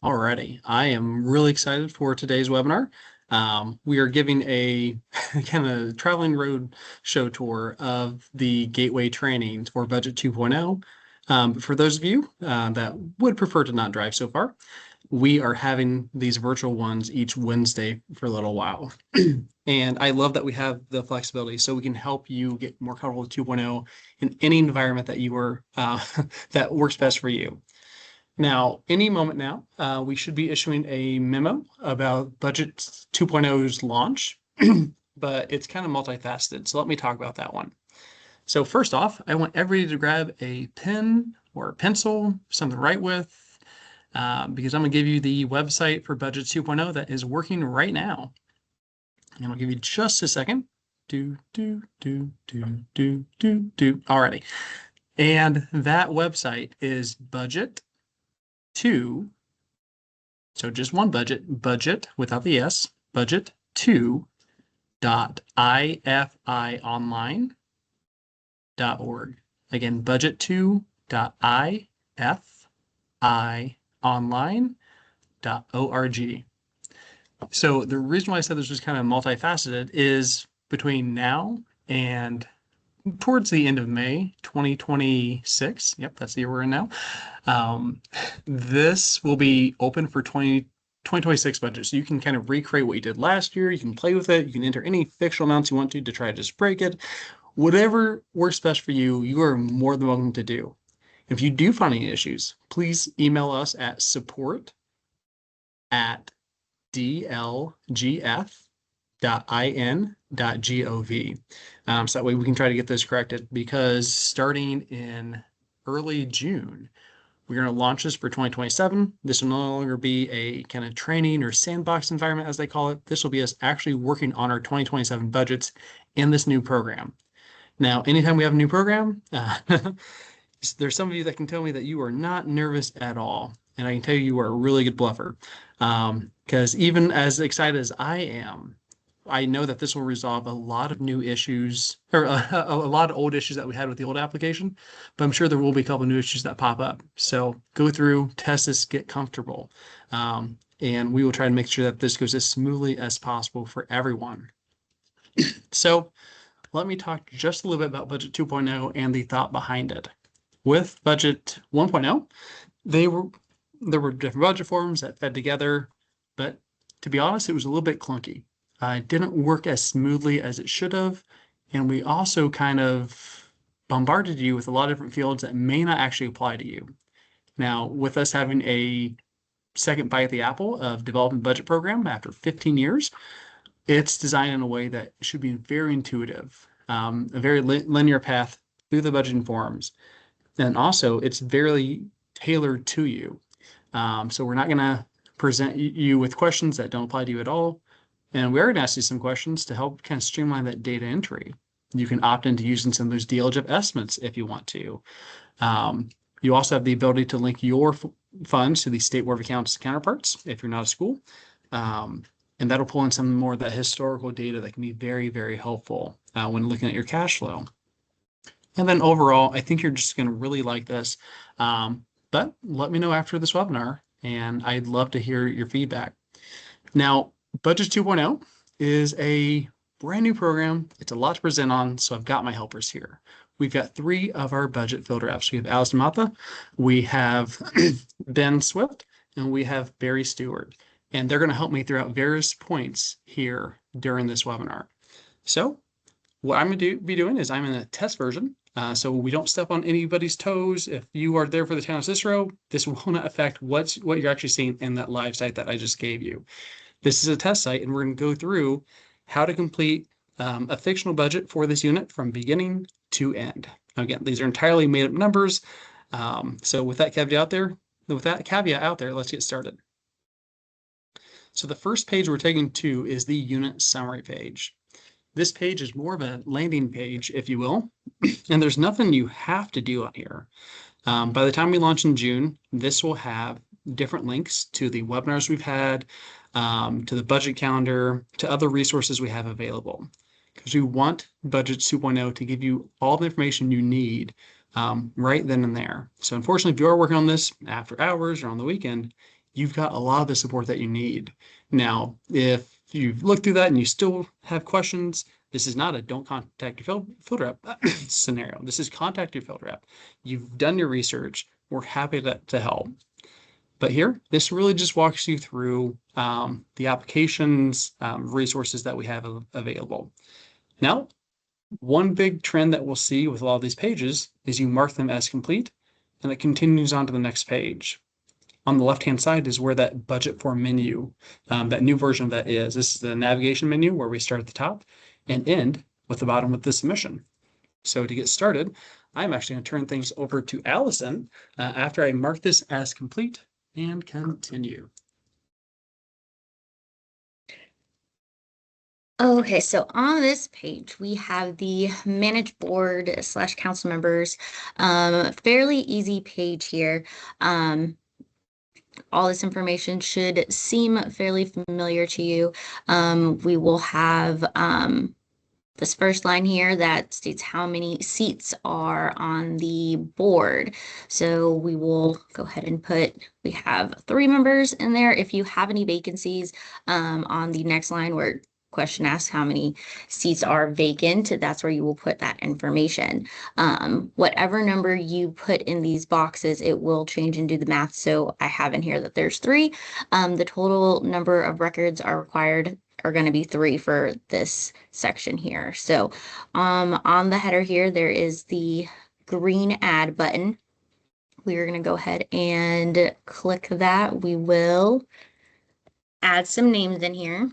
Alrighty, I am really excited for today's webinar. We are giving a kind of traveling road show tour of the Gateway trainings for Budget 2.0. But for those of you that would prefer to not drive so far, we are having these virtual ones each Wednesday for a little while. And I love that we have the flexibility so we can help you get more comfortable with 2.0 in any environment that you are that works best for you. Now, any moment now, we should be issuing a memo about Budget 2.0's launch, but it's kind of multifaceted. So let me talk about that one. So first off, I want everybody to grab a pen or a pencil, something to write with, because I'm going to give you the website for Budget 2.0 that is working right now. And I'll give you just a second. Alrighty. And that website is budget2, so just one budget without the S, budget2.ifionline.org. Again, budget2.ifionline.org. So the reason why I said this was kind of multifaceted is between now and towards the end of May 2026. Yep, that's the year we're in now. This will be open for 2026 budget. So you can kind of recreate what you did last year. You can play with it. You can enter any fictional amounts you want to try to just break it. Whatever works best for you, you are more than welcome to do. If you do find any issues, please email us at support@dlgf.in.gov. So that way we can try to get this corrected, because starting in early June, we're going to launch this for 2027. This will no longer be a kind of training or sandbox environment, as they call it. This will be us actually working on our 2027 budgets in this new program. Now, anytime we have a new program, there's some of you that can tell me that you are not nervous at all. And I can tell you, you are a really good bluffer. Because even as excited as I am, I know that this will resolve a lot of new issues, or a lot of old issues that we had with the old application, but I'm sure there will be a couple new issues that pop up. So go through, test this, get comfortable. And we will try to make sure that this goes as smoothly as possible for everyone. So let me talk just a little bit about Budget 2.0 and the thought behind it. With Budget 1.0, there were different budget forms that fed together, but to be honest, it was a little bit clunky. It didn't work as smoothly as it should have, and we also kind of bombarded you with a lot of different fields that may not actually apply to you. Now, with us having a second bite at the apple of developing budget program after 15 years, it's designed in a way that should be very intuitive, a very linear path through the budgeting forms. And also, it's very tailored to you. So we're not going to present you with questions that don't apply to you at all. And we are going to ask you some questions to help kind of streamline that data entry. You can opt into using some of those DLGF estimates if you want to. You also have the ability to link your funds to the State Board of Accounts counterparts if you're not a school. And that'll pull in some more of that historical data that can be very, very helpful when looking at your cash flow. And then overall, I think you're just going to really like this. But let me know after this webinar, and I'd love to hear your feedback. Now, Budget 2.0 is a brand new program. It's a lot to present on, so I've got my helpers here. We've got 3 of our budget field reps. We have Allison Mata, we have Ben Swift, and we have Barry Stewart. And they're going to help me throughout various points here during this webinar. So what I'm going to be doing is I'm in a test version. So we don't step on anybody's toes. If you are there for the town of Cicero, this will not affect what you're actually seeing in that live site that I just gave you. This is a test site, and we're going to go through how to complete a fictional budget for this unit from beginning to end. Again, these are entirely made up numbers. So with that caveat out there, let's get started. So the first page we're taking to is the unit summary page. This page is more of a landing page, if you will, and there's nothing you have to do on here. By the time we launch in June, this will have different links to the webinars we've had, to the budget calendar, to other resources we have available. Because we want Budget 2.0 to give you all the information you need right then and there. So unfortunately, if you are working on this after hours or on the weekend, you've got a lot of the support that you need. Now, if you've looked through that and you still have questions, this is not a don't contact your field rep scenario. This is contact your field rep. You've done your research. We're happy to help. But here, this really just walks you through the applications, resources that we have available. Now, one big trend that we'll see with a lot of these pages is you mark them as complete, and it continues on to the next page. On the left-hand side is where that budget form menu, that new version of that is. This is the navigation menu where we start at the top and end with the bottom of the submission. So to get started, I'm actually going to turn things over to Allison after I mark this as complete and continue. Okay, so on this page, we have the managed board / council members. Fairly easy page here. All this information should seem fairly familiar to you. We will have this first line here that states how many seats are on the board. So we will go ahead and we have 3 members in there. If you have any vacancies on the next line where question asks how many seats are vacant, that's where you will put that information. Whatever number you put in these boxes, it will change and do the math. So I have in here that there's 3. The total number of records are going to be 3 for this section here. So on the header here, there is the green add button. We are going to go ahead and click that. We will add some names in here.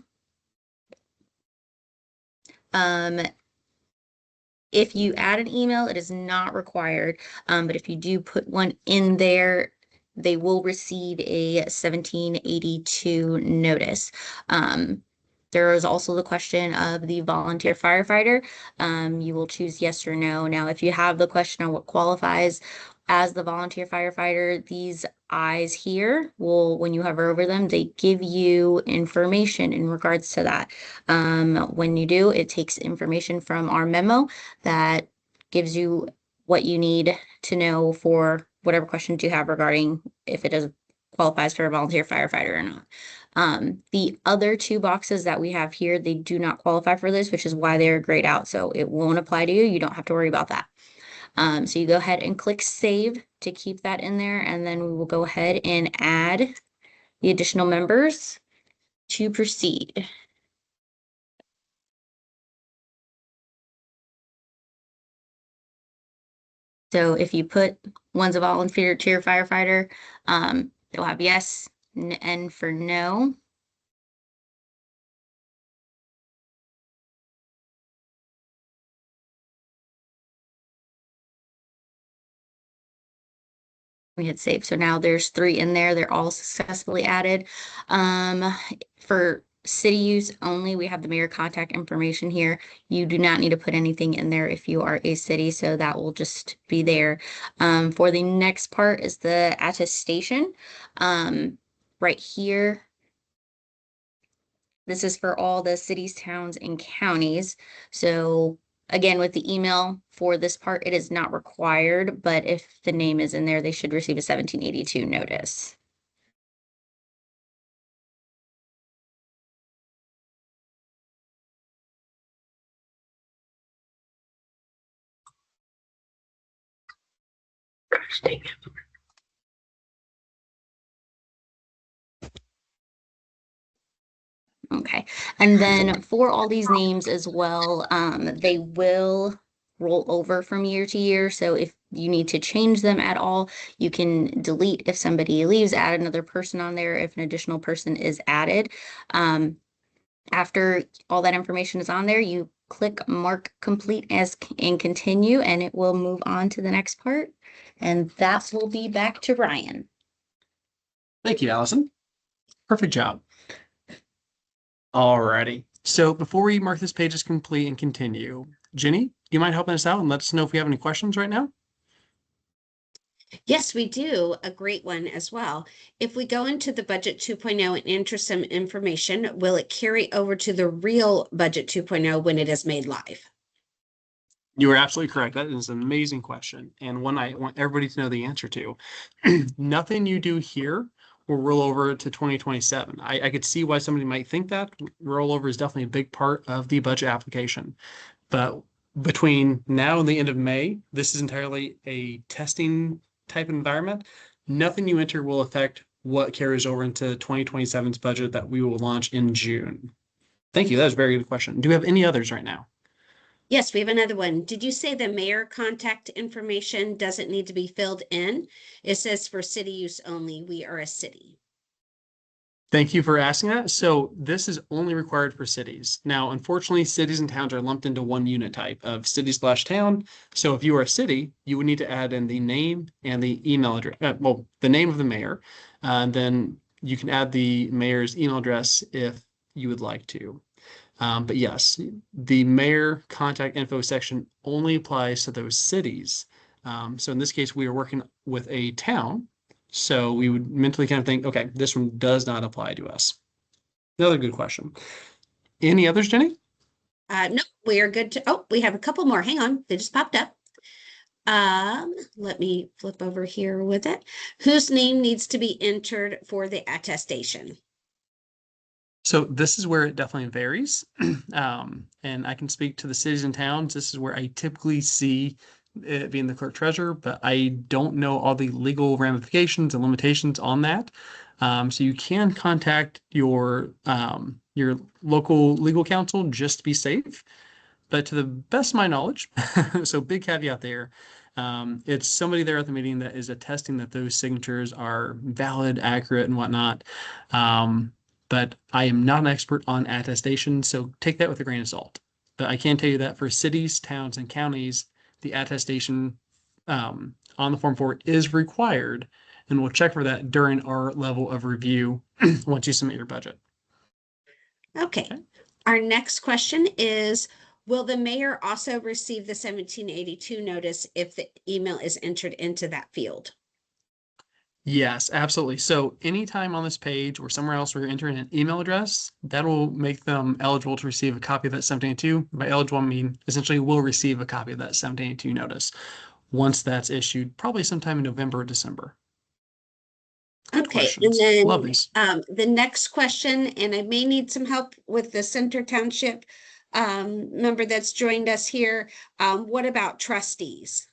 If you add an email, it is not required. But if you do put one in there, they will receive a 1782 notice. There is also the question of the volunteer firefighter. You will choose yes or no. Now, if you have the question on what qualifies as the volunteer firefighter, these eyes here will, when you hover over them, they give you information in regards to that. When you do, it takes information from our memo that gives you what you need to know for whatever questions you have regarding if it qualifies for a volunteer firefighter or not. The other 2 boxes that we have here, they do not qualify for this, which is why they're grayed out. So it won't apply to you. You don't have to worry about that. So you go ahead and click save to keep that in there. And then we will go ahead and add the additional members to proceed. So if you put one's a volunteer firefighter, they'll have yes, and for no. We hit save. So now there's 3 in there. They're all successfully added. For city use only, we have the mayor contact information here. You do not need to put anything in there if you are a city, so that will just be there. For the next part is the attestation. Right here, this is for all the cities, towns, and counties. So again, with the email for this part, it is not required, but if the name is in there, they should receive a 1782 notice. Okay, and then for all these names as well, they will roll over from year to year. So if you need to change them at all, you can delete if somebody leaves, add another person on there if an additional person is added. After all that information is on there, you click mark complete as and continue, and it will move on to the next part. And that will be back to Ryan. Thank you, Allison. Perfect job. Alrighty. So before we mark this page as complete and continue, Jenny, do you mind helping us out and let us know if we have any questions right now? Yes, we do. A great one as well. If we go into the budget 2.0 and enter some information, will it carry over to the real budget 2.0 when it is made live? You are absolutely correct. That is an amazing question, and one I want everybody to know the answer to. Nothing you do here will roll over to 2027. I could see why somebody might think that. Rollover is definitely a big part of the budget application. But between now and the end of May, this is entirely a testing type environment. Nothing you enter will affect what carries over into 2027's budget that we will launch in June. Thank you. That was a very good question. Do we have any others right now? Yes, we have another one. Did you say the mayor contact information doesn't need to be filled in? It says for city use only. We are a city. Thank you for asking that. So this is only required for cities. Now, unfortunately, cities and towns are lumped into one unit type of city/town. So if you are a city, you would need to add in the name and the email address, well, the name of the mayor. And then you can add the mayor's email address if you would like to. But yes, the mayor contact info section only applies to those cities. So in this case, we are working with a town. So we would mentally kind of think, okay, this one does not apply to us. Another good question. Any others, Jenny? No, we are good to, oh, we have a couple more. Hang on, they just popped up. Let me flip over here with it. Whose name needs to be entered for the attestation? So this is where it definitely varies. And I can speak to the cities and towns. This is where I typically see it being the clerk treasurer, but I don't know all the legal ramifications and limitations on that. So you can contact your local legal counsel just to be safe. But to the best of my knowledge, so big caveat there, it's somebody there at the meeting that is attesting that those signatures are valid, accurate, and whatnot. But I am not an expert on attestation, so take that with a grain of salt. But I can tell you that for cities, towns, and counties, the attestation on the Form 4 is required, and we'll check for that during our level of review once you submit your budget. Okay. Our next question is, will the mayor also receive the 1782 notice if the email is entered into that field? Yes, absolutely. So anytime on this page or somewhere else where you're entering an email address, that will make them eligible to receive a copy of that 1782. By eligible, I mean essentially will receive a copy of that 1782 notice once that's issued, probably sometime in November or December. Good Okay, questions. and then Love these. the next question, and I may need some help with the Center Township member that's joined us here. What about trustees?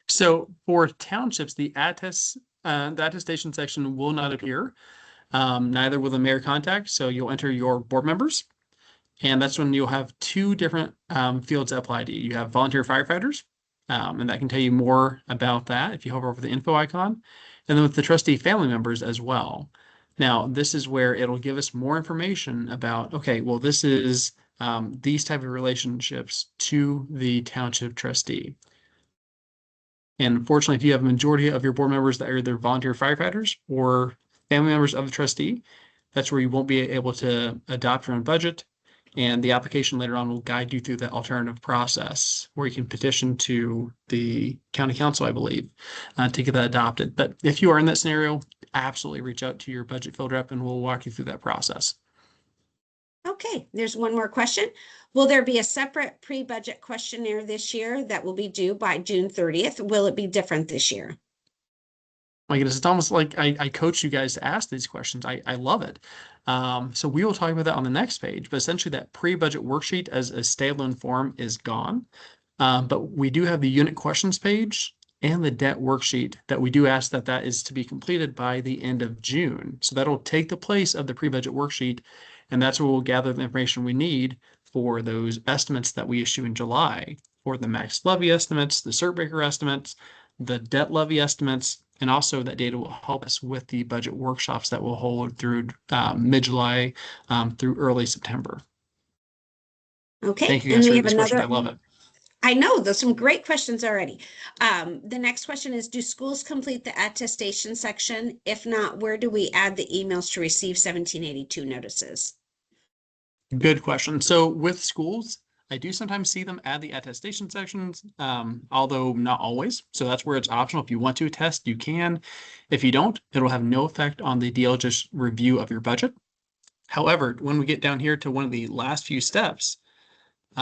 So for townships, the attestation section will not appear. Neither will the mayor contact. So you'll enter your board members. And that's when you'll have two different fields that apply to you. You have volunteer firefighters, and that can tell you more about that if you hover over the info icon. And then with the trustee family members as well. Now, this is where it'll give us more information about, okay, well, this is these type of relationships to the township trustee. And unfortunately, if you have a majority of your board members that are either volunteer firefighters or family members of the trustee, that's where you won't be able to adopt your own budget. And the application later on will guide you through that alternative process where you can petition to the county council, I believe, to get that adopted. But if you are in that scenario, absolutely reach out to your budget field rep and we'll walk you through that process. Okay, there's one more question. Will there be a separate pre-budget questionnaire this year that will be due by June 30th? Will it be different this year? My goodness, it's almost like I coach you guys to ask these questions. I love it. So we will talk about that on the next page, but essentially that pre-budget worksheet as a standalone form is gone. But we do have the unit questions page and the debt worksheet that we do ask that is to be completed by the end of June. So that'll take the place of the pre-budget worksheet, and that's where we'll gather the information we need for those estimates that we issue in July for the max levy estimates, the circuit breaker estimates, the debt levy estimates, and also that data will help us with the budget workshops that we'll hold through mid-July through early September. Okay, Thank you guys for this question. I love it. I know, there's some great questions already. The next question is, do schools complete the attestation section? If not, where do we add the emails to receive 1782 notices? Good question. So with schools, I do sometimes see them add the attestation sections, although not always. So that's where it's optional. If you want to attest, you can. If you don't, it'll have no effect on the DLGF review of your budget. However, when we get down here to one of the last few steps,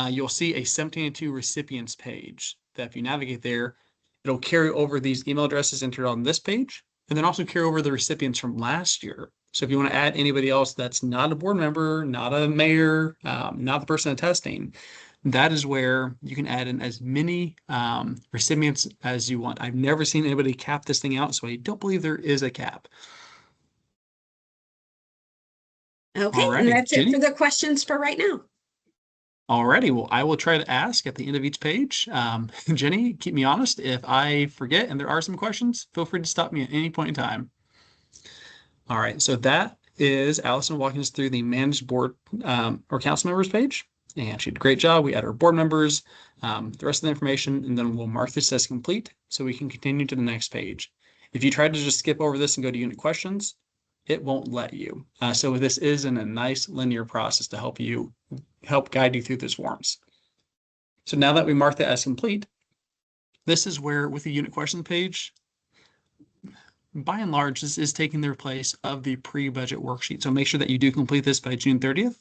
you'll see a 1782 recipients page that if you navigate there, it'll carry over these email addresses entered on this page and then also carry over the recipients from last year. So if you want to add anybody else that's not a board member, not a mayor, not the person attesting, that is where you can add in as many recipients as you want. I've never seen anybody cap this thing out, so I don't believe there is a cap. Okay, Alrighty, and that's it Jenny? for the questions for right now. Alrighty, well, I will try to ask at the end of each page. Jenny, keep me honest. If I forget and there are some questions, feel free to stop me at any point in time. All right, so that is Allison walking us through the managed board or council members page. And she did a great job. We add our board members, the rest of the information, and then we'll mark this as complete so we can continue to the next page. If you try to just skip over this and go to unit questions, it won't let you. So this is in a nice linear process to help guide you through those forms. So now that we mark that as complete, this is where with the unit questions page, by and large, this is taking the place of the pre-budget worksheet. So make sure that you do complete this by June 30th,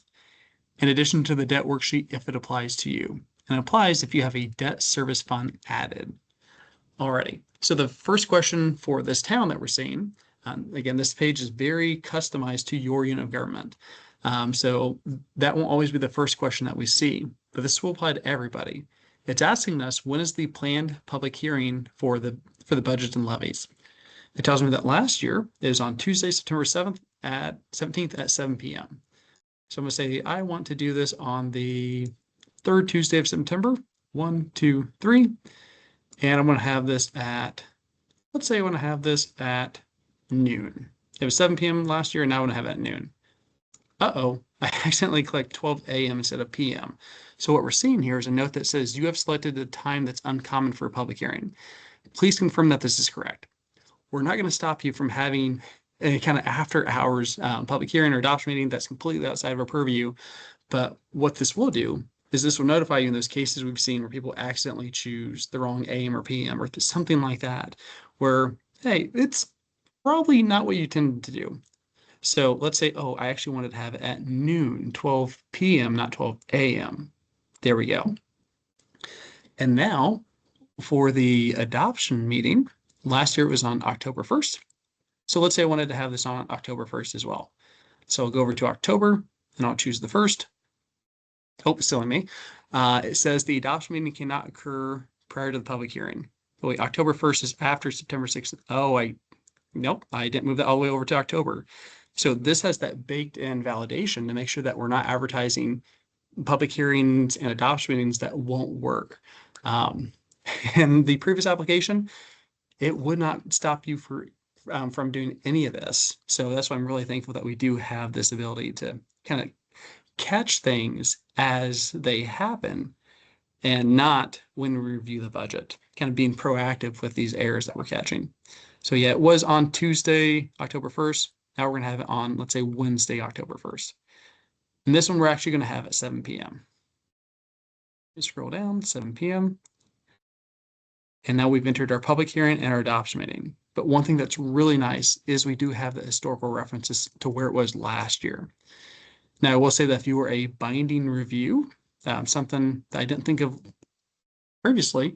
in addition to the debt worksheet if it applies to you. And it applies if you have a debt service fund added. Alrighty, so the first question for this town that we're seeing, again, this page is very customized to your unit of government. So that won't always be the first question that we see, but this will apply to everybody. It's asking us, when is the planned public hearing for the budgets and levies? It tells me that last year is on Tuesday, September 17th at 7 p.m. So I'm going to say I want to do this on the third Tuesday of September, 1, 2, 3. And I'm going to have this at, let's say I want to have this at noon. It was 7 p.m. last year, and now I want to have it at noon. Uh-oh, I accidentally clicked 12 a.m. instead of p.m. So what we're seeing here is a note that says you have selected a time that's uncommon for a public hearing. Please confirm that this is correct. We're not going to stop you from having a kind of after hours public hearing or adoption meeting that's completely outside of our purview. But what this will do is this will notify you in those cases we've seen where people accidentally choose the wrong AM or PM or something like that, where, hey, it's probably not what you intended to do. So let's say, oh, I actually wanted to have it at noon, 12 p.m., not 12 a.m. There we go. And now for the adoption meeting, last year it was on October 1st. So let's say I wanted to have this on October 1st as well. So I'll go over to October and I'll choose the 1st. Oh, silly me. It says the adoption meeting cannot occur prior to the public hearing. Oh, wait, October 1st is after September 6th. Oh, nope, I didn't move that all the way over to October. So this has that baked in validation to make sure that we're not advertising public hearings and adoption meetings that won't work. And the previous application, it would not stop you from doing any of this. So that's why I'm really thankful that we do have this ability to kind of catch things as they happen and not when we review the budget, kind of being proactive with these errors that we're catching. So yeah, it was on Tuesday, October 1st. Now we're going to have it on, let's say, Wednesday, October 1st. And this one we're actually going to have at 7 p.m. Just scroll down, 7 p.m. And now we've entered our public hearing and our adoption meeting. But one thing that's really nice is we do have the historical references to where it was last year. Now, I will say that if you were a binding review, something that I didn't think of previously,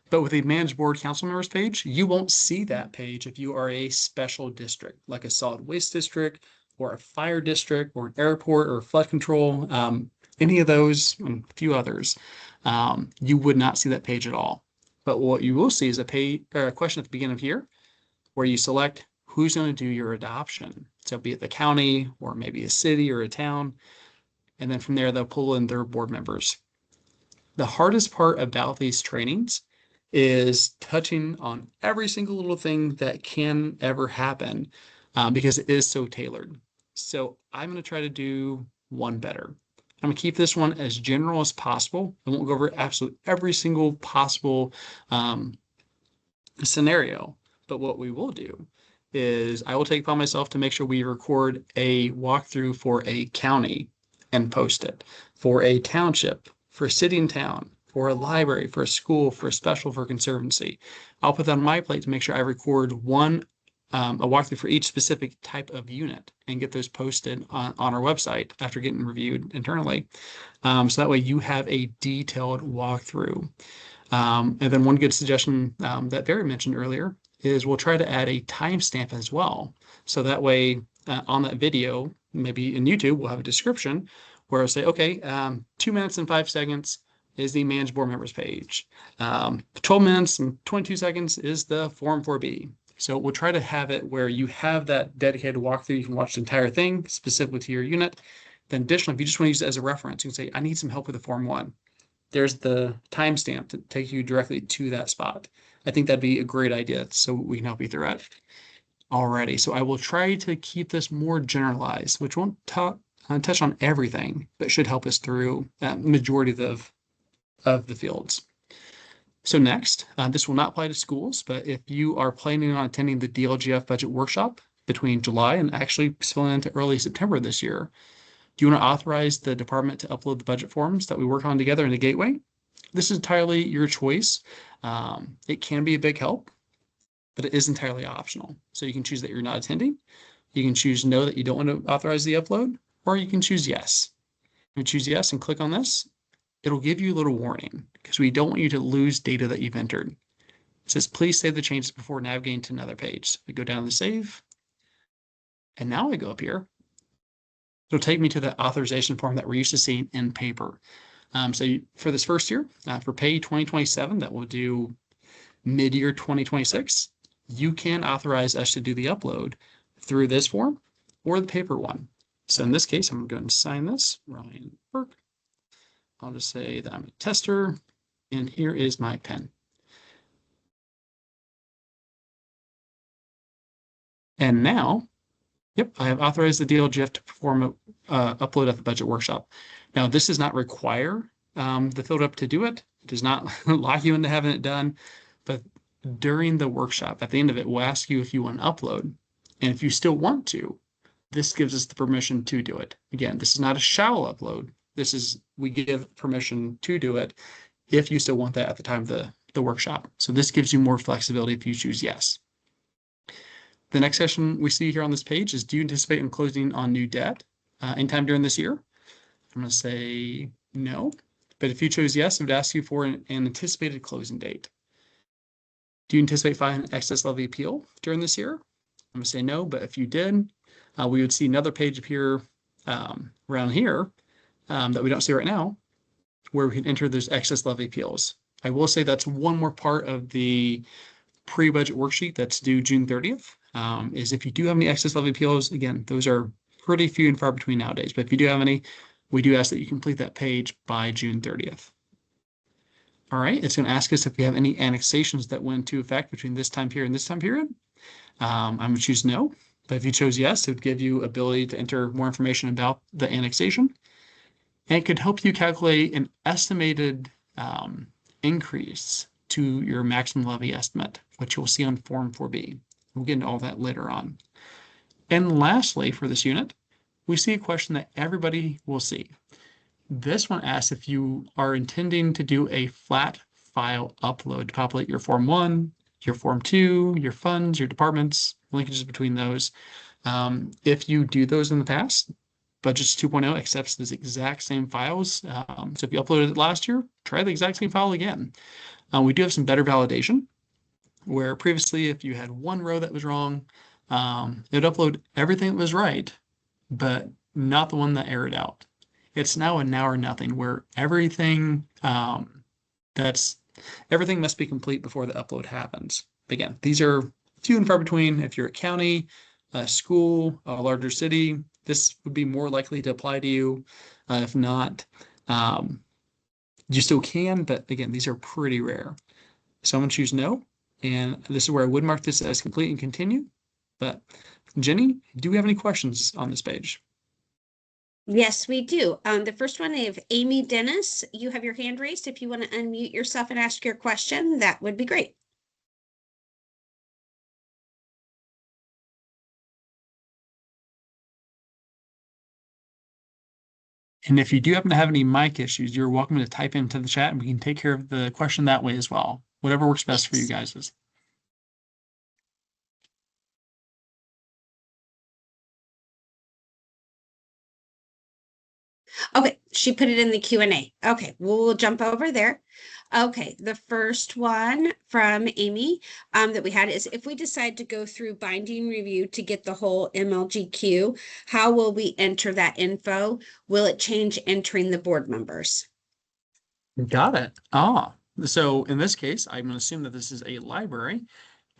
but with the managed board council members page, you won't see that page if you are a special district, like a solid waste district or a fire district or an airport or flood control, any of those and a few others. You would not see that page at all. But what you will see is a question at the beginning of here where you select who's going to do your adoption. So be it the county or maybe a city or a town. And then from there, they'll pull in their board members. The hardest part about these trainings is touching on every single little thing that can ever happen because it is so tailored. So I'm going to try to do one better. I'm going to keep this one as general as possible. I won't go over absolutely every single possible scenario, but what we will do is I will take upon myself to make sure we record a walkthrough for a county and post it, for a township, for a city and town, for a library, for a school, for a special, for a conservancy. I'll put that on my plate to make sure I record a walkthrough for each specific type of unit and get those posted on our website after getting reviewed internally. So that way you have a detailed walkthrough. And then one good suggestion that Barry mentioned earlier is we'll try to add a timestamp as well. So that way on that video, maybe in YouTube, we'll have a description where I'll say, okay, 2 minutes and 5 seconds is the managed board members page. 12 minutes and 22 seconds is the Form 4B. So we'll try to have it where you have that dedicated walkthrough. You can watch the entire thing specifically to your unit. Then additionally, if you just want to use it as a reference, you can say, I need some help with the Form 1. There's the timestamp to take you directly to that spot. I think that'd be a great idea, so we can help you through it. Alrighty, so I will try to keep this more generalized, which won't touch on everything, but should help us through that majority of the fields. So next, this will not apply to schools, but if you are planning on attending the DLGF budget workshop between July and actually spilling into early September this year, do you want to authorize the department to upload the budget forms that we work on together in the Gateway? This is entirely your choice. It can be a big help, but it is entirely optional. So you can choose that you're not attending. You can choose no, that you don't want to authorize the upload, or you can choose yes. If you choose yes and click on this, it'll give you a little warning because we don't want you to lose data that you've entered. It says, please save the changes before navigating to another page. We go down to save. And now I go up here. It'll take me to the authorization form that we're used to seeing in paper. So for this first year, for pay 2027, that will do mid-year 2026, you can authorize us to do the upload through this form or the paper one. So in this case, I'm going to sign this, Ryan Burke. I'll just say that I'm a tester, and here is my pen. And now, yep, I have authorized the DLGF to perform a upload at the budget workshop. Now, this does not require the field up to do it. It does not lock you into having it done, but during the workshop, at the end of it, we'll ask you if you want to upload. And if you still want to, this gives us the permission to do it. Again, this is not a shall upload. This is, we give permission to do it if you still want that at the time of the workshop. So this gives you more flexibility if you choose yes. The next session we see here on this page is, do you anticipate in closing on new debt anytime during this year? I'm going to say no, but if you chose yes, it would ask you for an anticipated closing date. Do you anticipate filing an excess levy appeal during this year? I'm going to say no, but if you did, we would see another page appear around here that we don't see right now, where we can enter those excess levy appeals. I will say that's one more part of the pre-budget worksheet that's due June 30th, is if you do have any excess levy appeals, again, those are pretty few and far between nowadays, but if you do have any, we do ask that you complete that page by June 30th. All right, it's going to ask us if we have any annexations that went into effect between this time period and this time period. I'm going to choose no, but if you chose yes, it would give you ability to enter more information about the annexation. And it could help you calculate an estimated increase to your maximum levy estimate, which you'll see on Form 4B. We'll get into all that later on. And lastly, for this unit, we see a question that everybody will see. This one asks if you are intending to do a flat file upload to populate your Form 1, your Form 2, your funds, your departments, linkages between those. If you do those in the past, Budgets 2.0 accepts those exact same files. So if you uploaded it last year, try the exact same file again. We do have some better validation, where previously if you had one row that was wrong, it would upload everything that was right, but not the one that errored out. It's now a now or nothing, where everything everything must be complete before the upload happens. Again, these are few and far between. If you're a county, a school, a larger city, this would be more likely to apply to you. If not, you still can, but again, these are pretty rare. So I'm going to choose no, and this is where I would mark this as complete and continue. But Jenny, do we have any questions on this page? Yes, we do. The first one is Amy Dennis. You have your hand raised. If you want to unmute yourself and ask your question, that would be great. And if you do happen to have any mic issues, you're welcome to type into the chat and we can take care of the question that way as well. Whatever works best for you guys is. Okay, she put it in the Q&A. Okay, we'll jump over there. Okay, the first one from Amy that we had is, if we decide to go through binding review to get the whole MLGQ, how will we enter that info? Will it change entering the board members? Got it. So in this case, I'm going to assume that this is a library,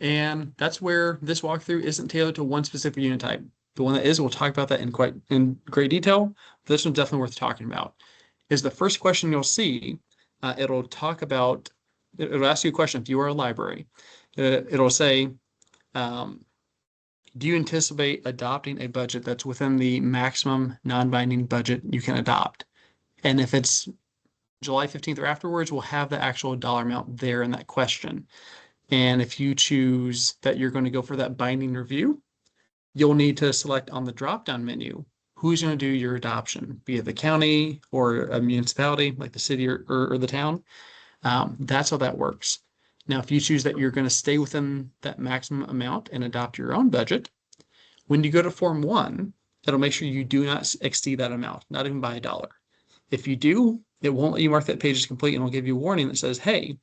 and that's where this walkthrough isn't tailored to one specific unit type. The one that is, we'll talk about that in great detail. This one's definitely worth talking about. Is the first question you'll see. It'll talk about. It'll ask you a question if you are a library. It'll say, do you anticipate adopting a budget that's within the maximum non-binding budget you can adopt? And if it's July 15th or afterwards, we'll have the actual dollar amount there in that question. And if you choose that you're going to go for that binding review, you'll need to select on the drop-down menu who's going to do your adoption, be it the county or a municipality like the city or the town. That's how that works. Now, if you choose that you're going to stay within that maximum amount and adopt your own budget, when you go to Form 1, it'll make sure you do not exceed that amount, not even by $1. If you do, it won't let you mark that page as complete, and it'll give you a warning that says, hey,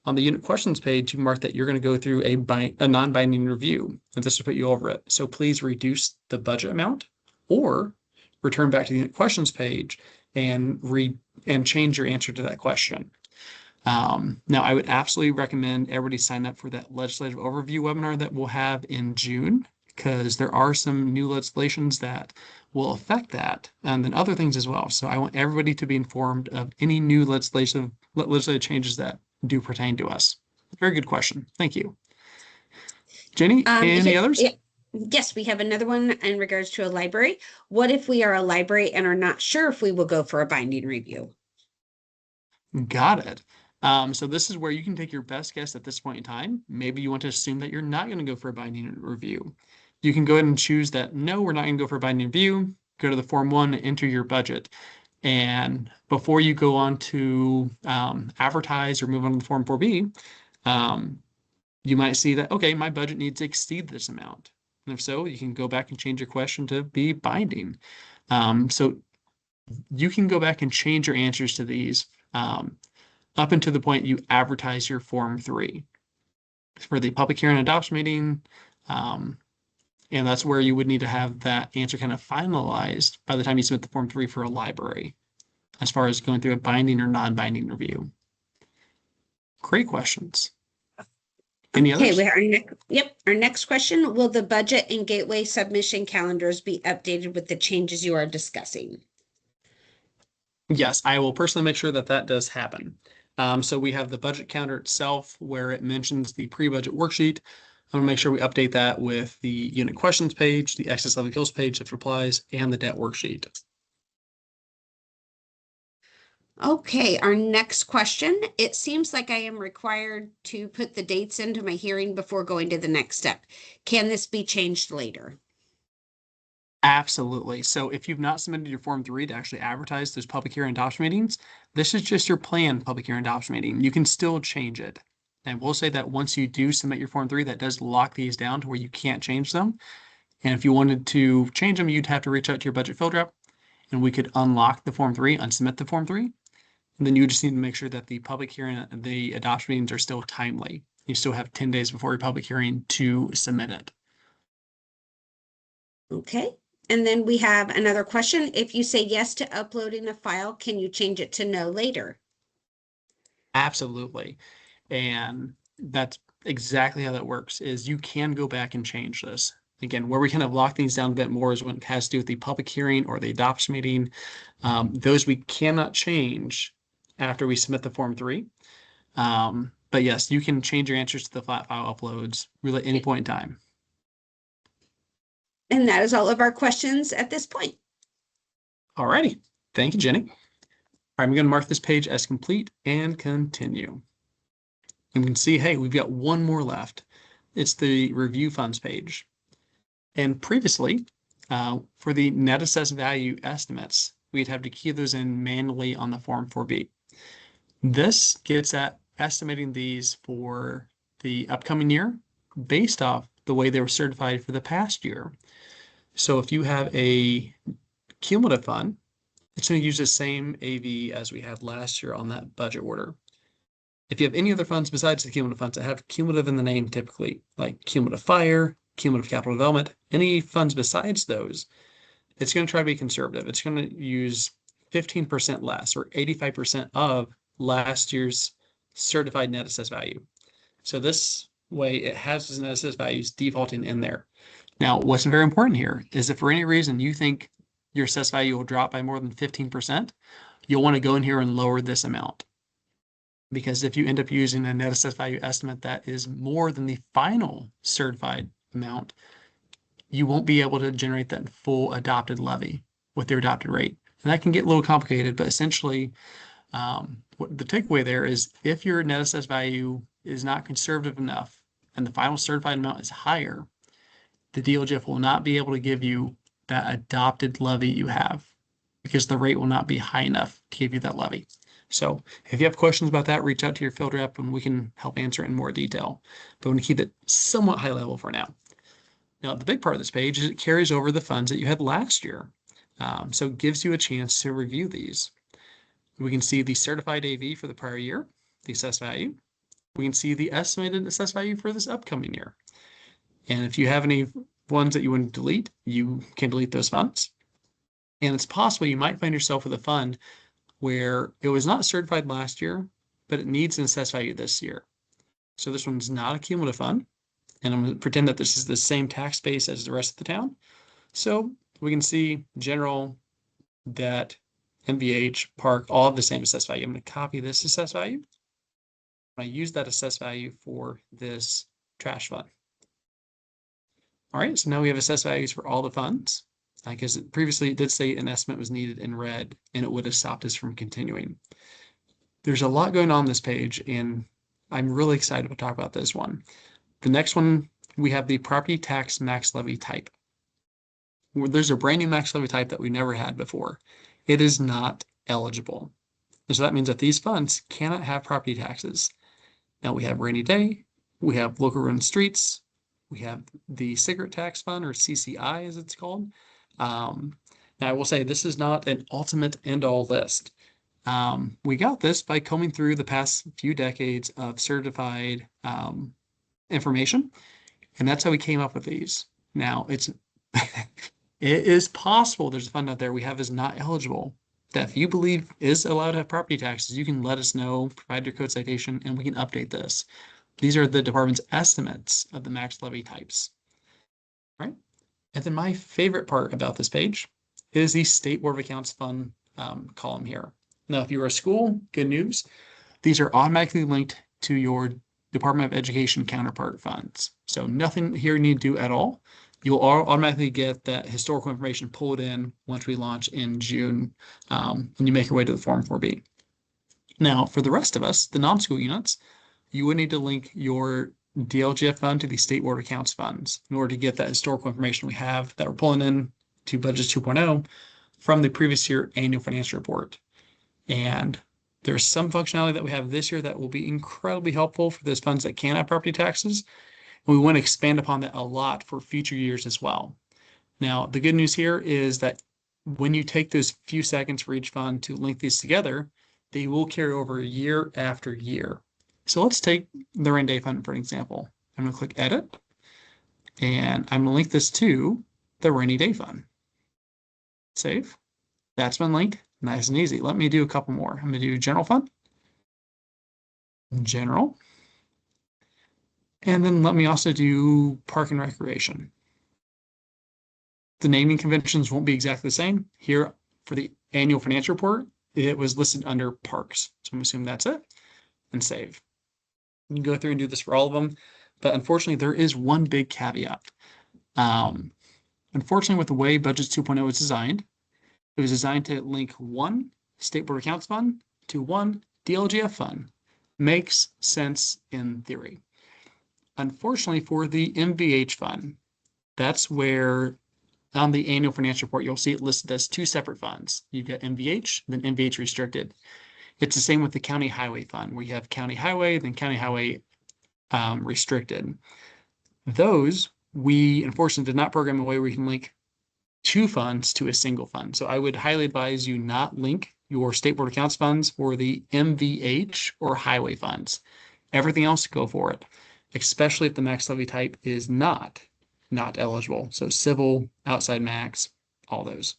on the unit questions page, you mark that you're going to go through a non-binding review, and this will put you over it. So please reduce the budget amount or return back to the unit questions page and change your answer to that question. Now, I would absolutely recommend everybody sign up for that legislative overview webinar that we'll have in June, because there are some new legislations that will affect that, and then other things as well. So I want everybody to be informed of any new legislative changes that do pertain to us. Very good question. Thank you. Jenny, any others? Yeah. Yes, we have another one in regards to a library. What if we are a library and are not sure if we will go for a binding review? Got it. So this is where you can take your best guess at this point in time. Maybe you want to assume that you're not going to go for a binding review. You can go ahead and choose that, no, we're not going to go for a binding review. Go to the Form 1, enter your budget. And before you go on to advertise or move on to the Form 4B, you might see that, okay, my budget needs to exceed this amount. And if so, you can go back and change your question to be binding. So you can go back and change your answers to these up until the point you advertise your Form 3 for the public hearing and adoption meeting. And that's where you would need to have that answer kind of finalized by the time you submit the Form 3 for a library, as far as going through a binding or non-binding review. Great questions. Any others? Okay, our next question. Will the budget and gateway submission calendars be updated with the changes you are discussing? Yes, I will personally make sure that that does happen. So we have the budget calendar itself where it mentions the pre-budget worksheet. I'm gonna make sure we update that with the unit questions page, the excess levy appeals page if it applies, and the debt worksheet. Okay, our next question. It seems like I am required to put the dates into my hearing before going to the next step. Can this be changed later? Absolutely. So if you've not submitted your Form 3 to actually advertise those public hearing adoption meetings, this is just your planned public hearing adoption meeting. You can still change it. And we'll say that once you do submit your Form 3, that does lock these down to where you can't change them. And if you wanted to change them, you'd have to reach out to your budget field rep, and we could unlock the Form 3, unsubmit the Form 3. And then you just need to make sure that the public hearing, the adoption meetings are still timely. You still have 10 days before your public hearing to submit it. Okay. And then we have another question. If you say yes to uploading a file, can you change it to no later? Absolutely. And that's exactly how that works, is you can go back and change this. Again, where we kind of lock things down a bit more is when it has to do with the public hearing or the adoption meeting. Those we cannot change after we submit the Form 3. But yes, you can change your answers to the flat file uploads really at any point in time. And that is all of our questions at this point. All righty. Thank you, Jenny. All right, I'm going to mark this page as complete and continue. And we can see, hey, we've got one more left. It's the review funds page. And previously, for the net assessed value estimates, we'd have to key those in manually on the Form 4B. This gets at estimating these for the upcoming year based off the way they were certified for the past year. So if you have a cumulative fund it's going to use the same AV as we had last year on that budget order. If you have any other funds besides the cumulative funds that have cumulative in the name, typically like cumulative fire, cumulative capital development, any funds besides those, it's going to try to be conservative. It's going to use 15% less or 85% of last year's certified net assessed value. So this way it has its net assessed values defaulting in there. Now, what's very important here is if for any reason you think your assessed value will drop by more than 15%, you'll want to go in here and lower this amount. Because if you end up using a net assessed value estimate that is more than the final certified amount, you won't be able to generate that full adopted levy with your adopted rate. And that can get a little complicated, but essentially, what the takeaway there is if your net assessed value is not conservative enough and the final certified amount is higher, the DLGF will not be able to give you that adopted levy you have because the rate will not be high enough to give you that levy. So if you have questions about that, reach out to your field rep and we can help answer it in more detail. But I'm going to keep it somewhat high level for now. Now, the big part of this page is it carries over the funds that you had last year. So it gives you a chance to review these. We can see the certified AV for the prior year, the assessed value. We can see the estimated assessed value for this upcoming year. And if you have any ones that you want to delete, you can delete those funds. And it's possible you might find yourself with a fund where it was not certified last year, but it needs an assessed value this year. So this one's not a cumulative fund. And I'm going to pretend that this is the same tax base as the rest of the town. So we can see general, debt, MVH, park, all of the same assessed value. I'm going to copy this assessed value. I use that assessed value for this trash fund. All right, so now we have assessed values for all the funds. Because previously it did say an estimate was needed in red and it would have stopped us from continuing. There's a lot going on this page and I'm really excited to talk about this one. The next one, we have the property tax max levy type. There's a brand new max levy type that we never had before. It is not eligible. And so that means that these funds cannot have property taxes. Now we have rainy day, we have local run streets, we have the cigarette tax fund or CCI as it's called. Now I will say this is not an ultimate end-all list. We got this by combing through the past few decades of certified information, and that's how we came up with these. Now it's it is possible there's a fund out there we have is not eligible that if you believe is allowed to have property taxes, you can let us know, provide your code citation, and we can update this. These are the department's estimates of the max levy types. Right? And then my favorite part about this page is the State Board of Accounts Fund column here. Now, if you're a school, good news. These are automatically linked to your Department of Education counterpart funds. So nothing here you need to do at all. You'll automatically get that historical information pulled in once we launch in June when you make your way to the Form 4B. Now, for the rest of us, the non-school units, you would need to link your DLGF fund to the State Board of Accounts funds in order to get that historical information we have that we're pulling in to Budgets 2.0 from the previous year annual financial report. And there's some functionality that we have this year that will be incredibly helpful for those funds that can have property taxes. And we want to expand upon that a lot for future years as well. Now, the good news here is that when you take those few seconds for each fund to link these together, they will carry over year after year. So let's take the rainy day fund for an example. I'm going to click edit and I'm going to link this to the rainy day fund. Save. That's been linked. Nice and easy. Let me do a couple more. I'm going to do general fund, general, and then let me also do park and recreation. The naming conventions won't be exactly the same. Here for the annual financial report, it was listed under parks. So I'm assuming that's it and save. You can go through and do this for all of them, but unfortunately there is one big caveat. Unfortunately, with the way Budgets 2.0 was designed, it was designed to link one State Board of Accounts fund to one DLGF fund. Makes sense in theory. Unfortunately, for the MVH fund, that's where on the annual financial report, you'll see it listed as two separate funds. You've got MVH, then MVH restricted. It's the same with the county highway fund, where you have county highway, then county highway restricted. Those, we unfortunately did not program a way where we can link two funds to a single fund. So I would highly advise you not link your State Board of Accounts funds or the MVH or highway funds. Everything else, go for it, especially if the max levy type is not eligible. So civil, outside max, all those.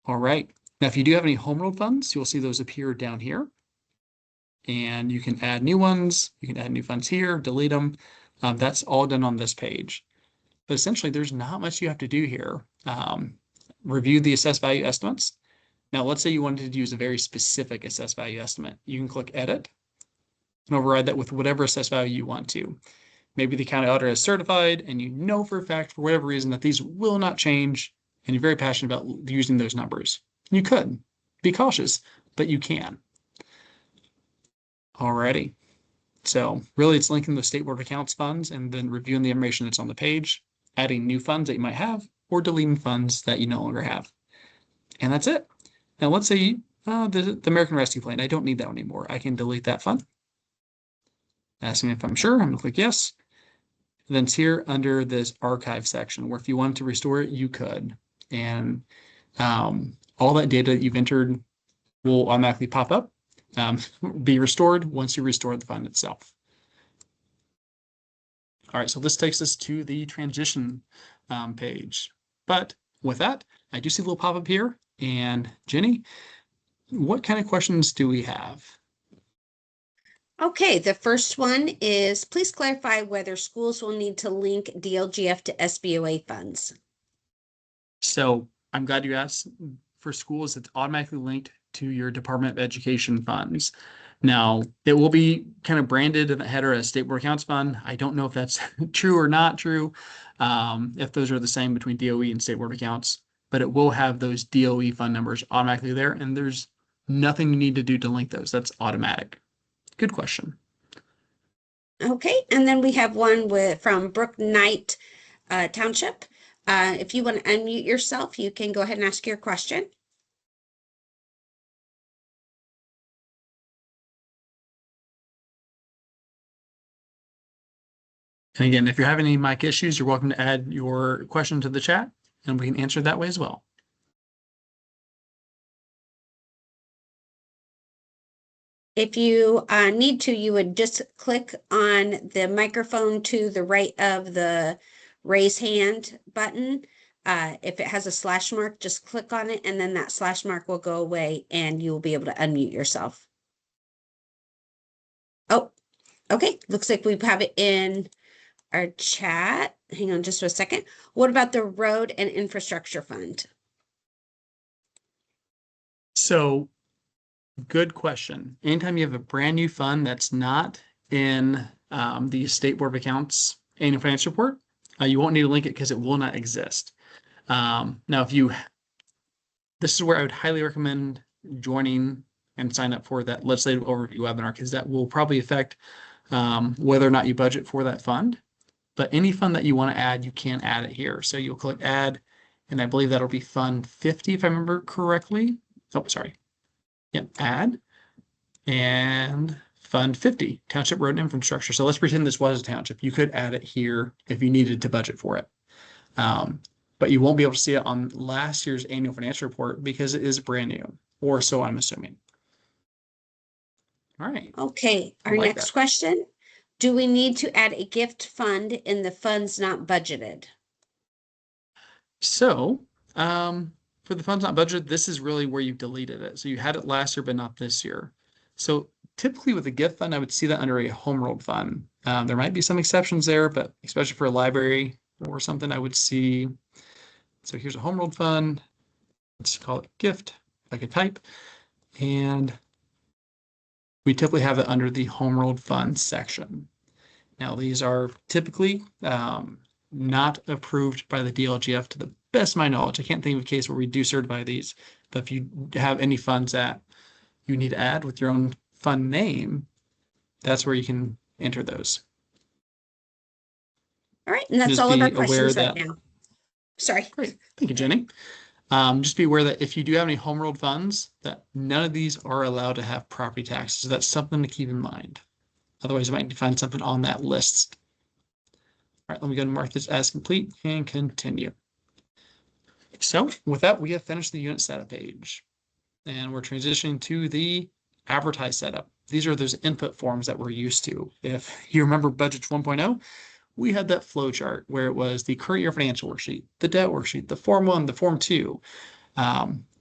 All right. Now, if you do have any home rule funds, you'll see those appear down here. And you can add new ones. You can add new funds here, delete them. That's all done on this page. But essentially, there's not much you have to do here. Review the assessed value estimates. Now, let's say you wanted to use a very specific assessed value estimate. You can click Edit and override that with whatever assessed value you want to. Maybe the county auditor is certified and you know for a fact, for whatever reason, that these will not change and you're very passionate about using those numbers. You could. Be cautious, but you can. Alrighty. So really it's linking the State Board of Accounts funds and then reviewing the information that's on the page, adding new funds that you might have, or deleting funds that you no longer have. And that's it. Now let's say the American Rescue Plan, I don't need that one anymore. I can delete that fund. Asking if I'm sure, I'm gonna click yes. And then it's here under this archive section where if you wanted to restore it, you could. And all that data that you've entered will automatically pop up, be restored once you restore the fund itself. All right, so this takes us to the transition page. But with that, I do see a little pop-up here. And Jenny, what kind of questions do we have? Okay, the first one is, please clarify whether schools will need to link DLGF to SBOA funds. So I'm glad you asked. For schools, it's automatically linked to your Department of Education funds. Now, it will be kind of branded in the header as State Board of Accounts fund. I don't know if that's true or not true, if those are the same between DOE and State Board of Accounts, but it will have those DOE fund numbers automatically there, and there's nothing you need to do to link those. That's automatic. Good question. Okay, and then we have one from Brook Knight Township. If you want to unmute yourself, you can go ahead and ask your question. And again, if you're having any mic issues, you're welcome to add your question to the chat and we can answer it that way as well. If you need to, you would just click on the microphone to the right of the raise hand button. If it has a slash mark, just click on it and then that slash mark will go away and you will be able to unmute yourself. Oh, okay. Looks like we have it in our chat. Hang on just a second. What about the Road and Infrastructure Fund? So good question. Anytime you have a brand new fund that's not in the State Board of Accounts annual financial report, you won't need to link it because it will not exist. Now, this is where I would highly recommend joining and sign up for that legislative overview webinar, because that will probably affect whether or not you budget for that fund. But any fund that you want to add, you can add it here. So you'll click add, and I believe that'll be Fund 50 if I remember correctly. Oh, sorry. Yep, add, and Fund 50, Township Road and Infrastructure. So let's pretend this was a township. You could add it here if you needed to budget for it. But you won't be able to see it on last year's annual financial report because it is brand new, or so I'm assuming. All right. Okay, our next question. Do we need to add a gift fund in the funds not budgeted? So, for the funds not budgeted, this is really where you've deleted it. So you had it last year, but not this year. So typically with a gift fund, I would see that under a home ruled fund. There might be some exceptions there, but especially for a library or something, I would see. So here's a home ruled fund. Let's call it gift, like a type. And we typically have it under the home ruled fund section. Now, these are typically not approved by the DLGF to the best of my knowledge. I can't think of a case where we do certify these, but if you have any funds that you need to add with your own fund name, that's where you can enter those. All right, and that's all of our questions right now. Sorry. Great. Thank you, Jenny. Just be aware that if you do have any home ruled funds, that none of these are allowed to have property taxes. So that's something to keep in mind. Otherwise, you might need to find something on that list. All right, let me go and mark this as complete and continue. So with that, we have finished the unit setup page, and we're transitioning to the advertise setup. These are those input forms that we're used to. If you remember Budget 1.0, we had that flow chart where it was the current year financial worksheet, the debt worksheet, the Form 1, the Form 2.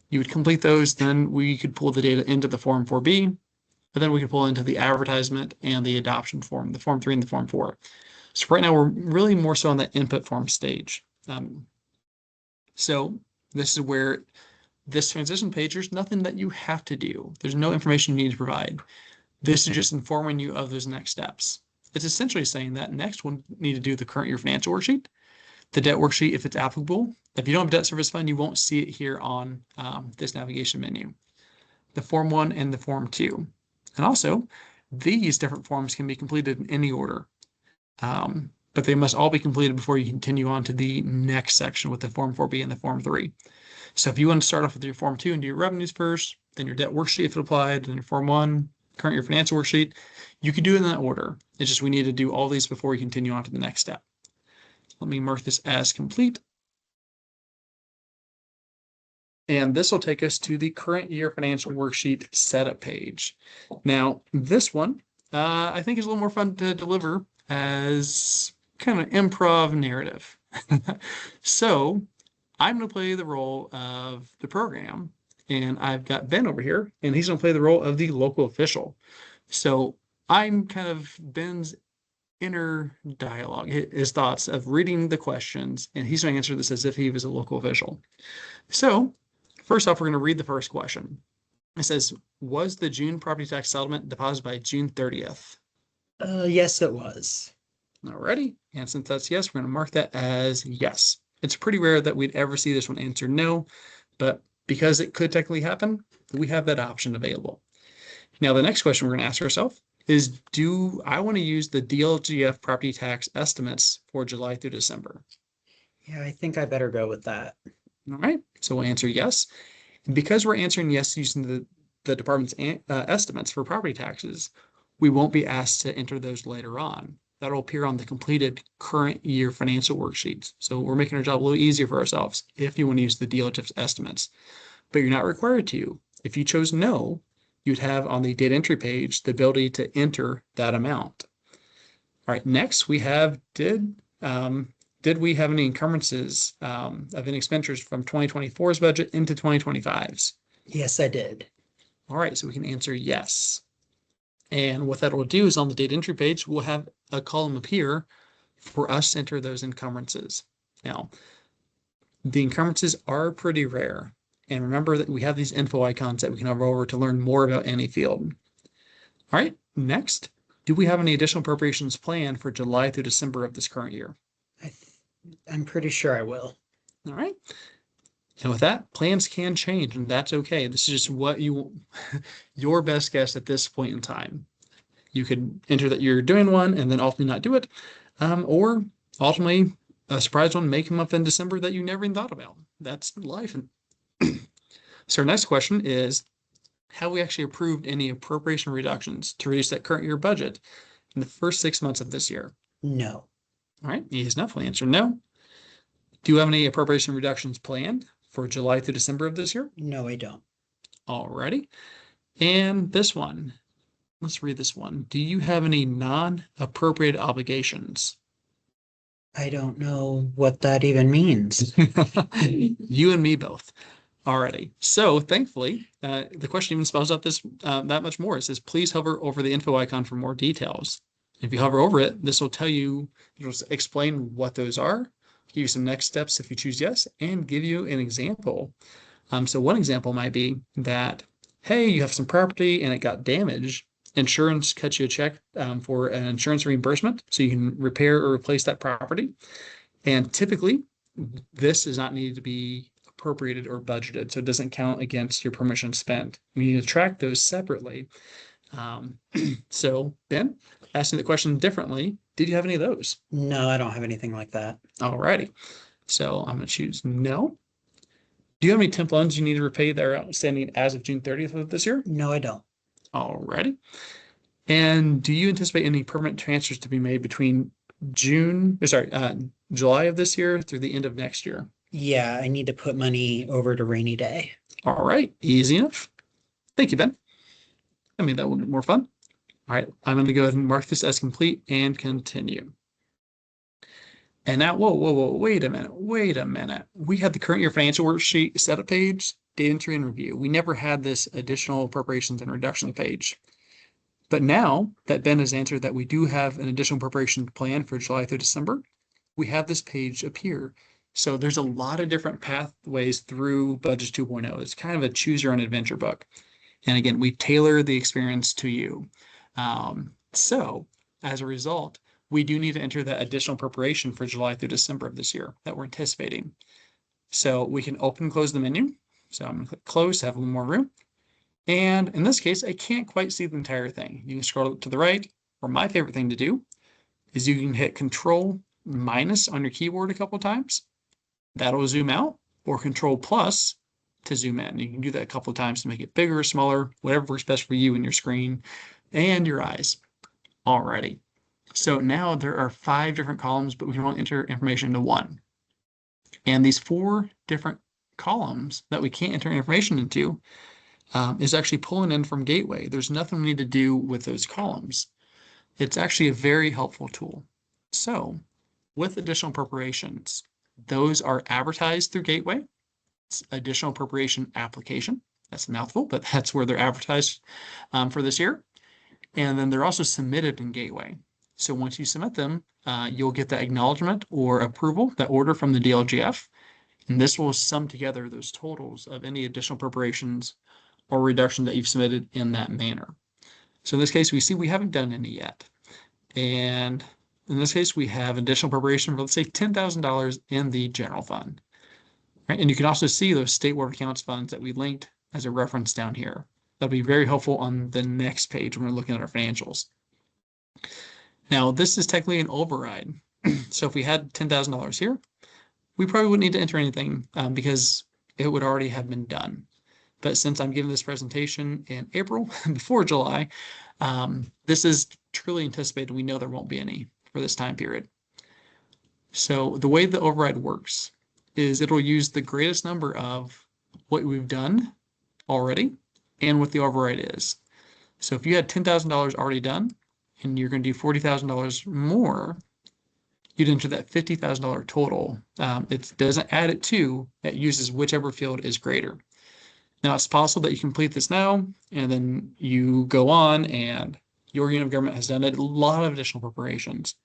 You would complete those, then we could pull the data into the Form 4B, but then we could pull into the advertisement and the adoption form, the Form 3 and the Form 4. So right now we're really more so on the input form stage. So this is where this transition page, there's nothing that you have to do. There's no information you need to provide. This is just informing you of those next steps. It's essentially saying that next we'll need to do the current year financial worksheet, the debt worksheet if it's applicable. If you don't have a debt service fund, you won't see it here on this navigation menu. The Form 1 and the Form 2. And also, these different forms can be completed in any order. But they must all be completed before you continue on to the next section with the Form 4B and the Form 3. So if you want to start off with your Form 2 and do your revenues first, then your debt worksheet if it applied, then your Form 1, current year financial worksheet, you can do it in that order. It's just we need to do all these before we continue on to the next step. Let me mark this as complete. And this will take us to the current year financial worksheet setup page. Now, this one, I think is a little more fun to deliver as kind of improv narrative. So I'm going to play the role of the program, and I've got Ben over here, and he's going to play the role of the local official. So I'm kind of Ben's inner dialogue, his thoughts of reading the questions, and he's going to answer this as if he was a local official. So first off, we're going to read the first question. It says, was the June property tax settlement deposited by June 30th? Yes, it was. Alrighty, and since that's yes, we're going to mark that as yes. It's pretty rare that we'd ever see this one answer no, but because it could technically happen, we have that option available. Now, the next question we're going to ask ourselves is, do I want to use the DLGF property tax estimates for July through December? Yeah, I think I better go with that. All right, so we'll answer yes. And because we're answering yes using the department's estimates for property taxes, we won't be asked to enter those later on. That'll appear on the completed current year financial worksheets. So we're making our job a little easier for ourselves if you want to use the DLGF estimates, but you're not required to. If you chose no, you'd have on the data entry page the ability to enter that amount. All right, next we have did we have any encumbrances of any expenditures from 2024's budget into 2025's? Yes, I did. All right, so we can answer yes. And what that will do is on the data entry page, we'll have a column appear for us to enter those encumbrances. Now, the encumbrances are pretty rare. And remember that we have these info icons that we can hover over to learn more about any field. All right, next, do we have any additional appropriations planned for July through December of this current year? I'm pretty sure I will. All right. And with that, plans can change, and that's okay. This is just what your best guess at this point in time. You could enter that you're doing one and then ultimately not do it, or ultimately a surprise one may come up in December that you never even thought about. That's life. So our next question is, have we actually approved any appropriation reductions to reduce that current year budget in the first 6 months of this year? No. All right, easy enough. We'll answer no. Do you have any appropriation reductions planned for July through December of this year? No, I don't. Alrighty. And this one, let's read this one. Do you have any non-appropriated obligations? I don't know what that even means. You and me both. Alrighty. So thankfully, the question even spells out this that much more. It says, please hover over the info icon for more details. If you hover over it, this will tell you, it'll explain what those are, give you some next steps if you choose yes, and give you an example. So one example might be that, hey, you have some property and it got damaged. Insurance cuts you a check for an insurance reimbursement, so you can repair or replace that property. And typically, this is not needed to be appropriated or budgeted, so it doesn't count against your permission spent. We need to track those separately. So Ben, asking the question differently, did you have any of those? No, I don't have anything like that. Alrighty. So I'm going to choose no. Do you have any temp loans you need to repay that are outstanding as of June 30th of this year? No, I don't. Alrighty. And do you anticipate any permanent transfers to be made between July of this year through the end of next year? Yeah, I need to put money over to rainy day. All right, easy enough. Thank you, Ben. I made that one more fun. All right, I'm going to go ahead and mark this as complete and continue. And now, whoa, wait a minute. We had the current year financial worksheet setup page, data entry and review. We never had this additional appropriations and reduction page. But now that Ben has answered that we do have an additional appropriation plan for July through December, we have this page appear. So there's a lot of different pathways through Budget 2.0. It's kind of a choose your own adventure book. And again, we tailor the experience to you. So as a result, we do need to enter that additional appropriation for July through December of this year that we're anticipating. So we can open and close the menu. So I'm going to click close to have a little more room. And in this case, I can't quite see the entire thing. You can scroll to the right, or my favorite thing to do is you can hit Control minus on your keyboard a couple of times. That'll zoom out, or Control plus to zoom in. You can do that a couple of times to make it bigger or smaller, whatever works best for you and your screen and your eyes. Alrighty. So now there are 5 different columns, but we can only enter information into 1. And these 4 different columns that we can't enter information into is actually pulling in from Gateway. There's nothing we need to do with those columns. It's actually a very helpful tool. So with additional appropriations, those are advertised through Gateway. It's additional appropriation application. That's a mouthful, but that's where they're advertised for this year. And then they're also submitted in Gateway. So once you submit them, you'll get that acknowledgement or approval, that order from the DLGF. And this will sum together those totals of any additional appropriations or reduction that you've submitted in that manner. So in this case, we see we haven't done any yet. And in this case, we have additional appropriation for, let's say, $10,000 in the general fund. Right? And you can also see those State Board of Accounts funds that we linked as a reference down here. That'll be very helpful on the next page when we're looking at our financials. Now, this is technically an override. So if we had $10,000 here, we probably wouldn't need to enter anything because it would already have been done. But since I'm giving this presentation in April before July, this is truly anticipated. We know there won't be any for this time period. So the way the override works is it'll use the greatest number of what we've done already and what the override is. So if you had $10,000 already done and you're going to do $40,000 more, you'd enter that $50,000 total. It doesn't add it to, it uses whichever field is greater. Now, it's possible that you complete this now, and then you go on and your unit of government has done a lot of additional appropriations.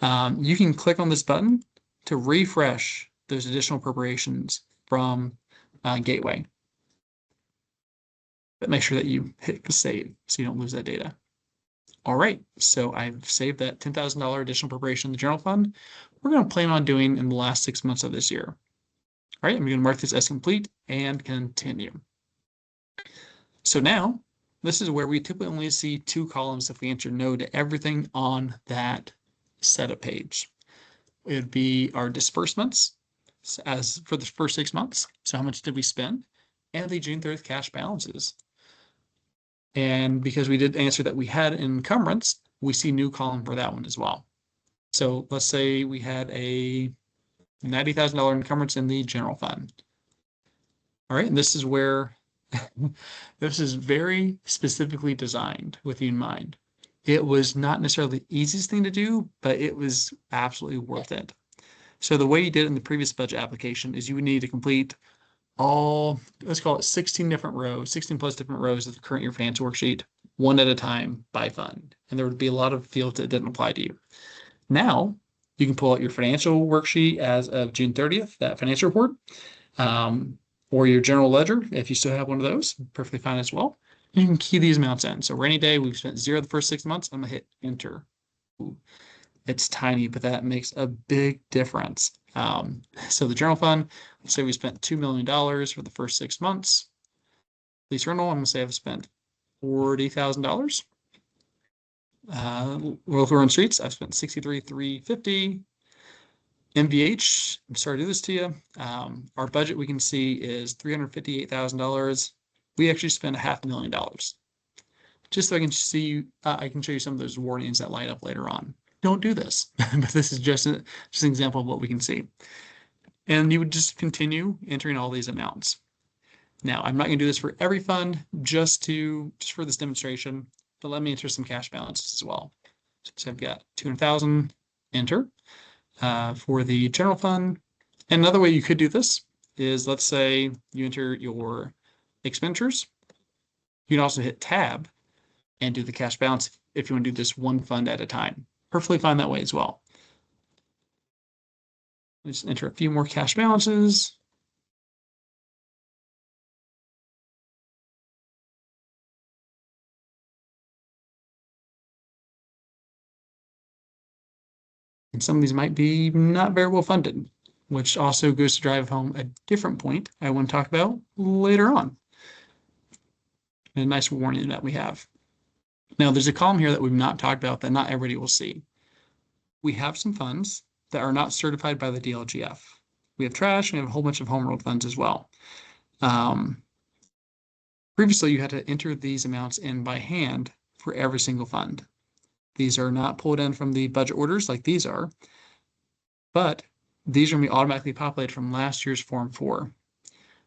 You can click on this button to refresh those additional appropriations from Gateway. But make sure that you hit save so you don't lose that data. All right, so I've saved that $10,000 additional appropriation in the general fund. We're going to plan on doing in the last 6 months of this year. All right, I'm going to mark this as complete and continue. So now, this is where we typically only see 2 columns if we answer no to everything on that setup page. It would be our disbursements as for the first 6 months. So how much did we spend? And the June 30th cash balances. And because we did answer that we had an encumbrance, we see new column for that one as well. So let's say we had a $90,000 encumbrance in the general fund. All right, and this is where this is very specifically designed with you in mind. It was not necessarily the easiest thing to do, but it was absolutely worth it. So the way you did it in the previous budget application is you would need to complete all, let's call it 16 different rows, 16 plus different rows of the current year financial worksheet, one at a time by fund. And there would be a lot of fields that didn't apply to you. Now you can pull out your financial worksheet as of June 30th, that financial report, or your general ledger. If you still have one of those, perfectly fine as well. You can key these amounts in. So rainy day, we've spent 0 the first 6 months. I'm gonna hit enter. Ooh, it's tiny, but that makes a big difference. So the general fund, let's say we spent $2 million for the first 6 months. Lease rental, I'm gonna say I've spent $40,000. Local road streets, I've spent $63,350. MVH, I'm sorry to do this to you. Our budget we can see is $358,000. We actually spent $500,000. Just so I can see, I can show you some of those warnings that light up later on. Don't do this, but this is just an example of what we can see. And you would just continue entering all these amounts. Now, I'm not going to do this for every fund, just for this demonstration, but let me enter some cash balances as well. So I've got 200,000, enter for the general fund. And another way you could do this is, let's say you enter your expenditures. You can also hit tab and do the cash balance if you want to do this one fund at a time. Perfectly fine that way as well. Just enter a few more cash balances. And some of these might be not very well funded, which also goes to drive home a different point I want to talk about later on. A nice warning that we have. Now, there's a column here that we've not talked about that not everybody will see. We have some funds that are not certified by the DLGF. We have trash, and we have a whole bunch of home ruled funds as well. Previously, you had to enter these amounts in by hand for every single fund. These are not pulled in from the budget orders like these are, but these are going to be automatically populated from last year's Form 4.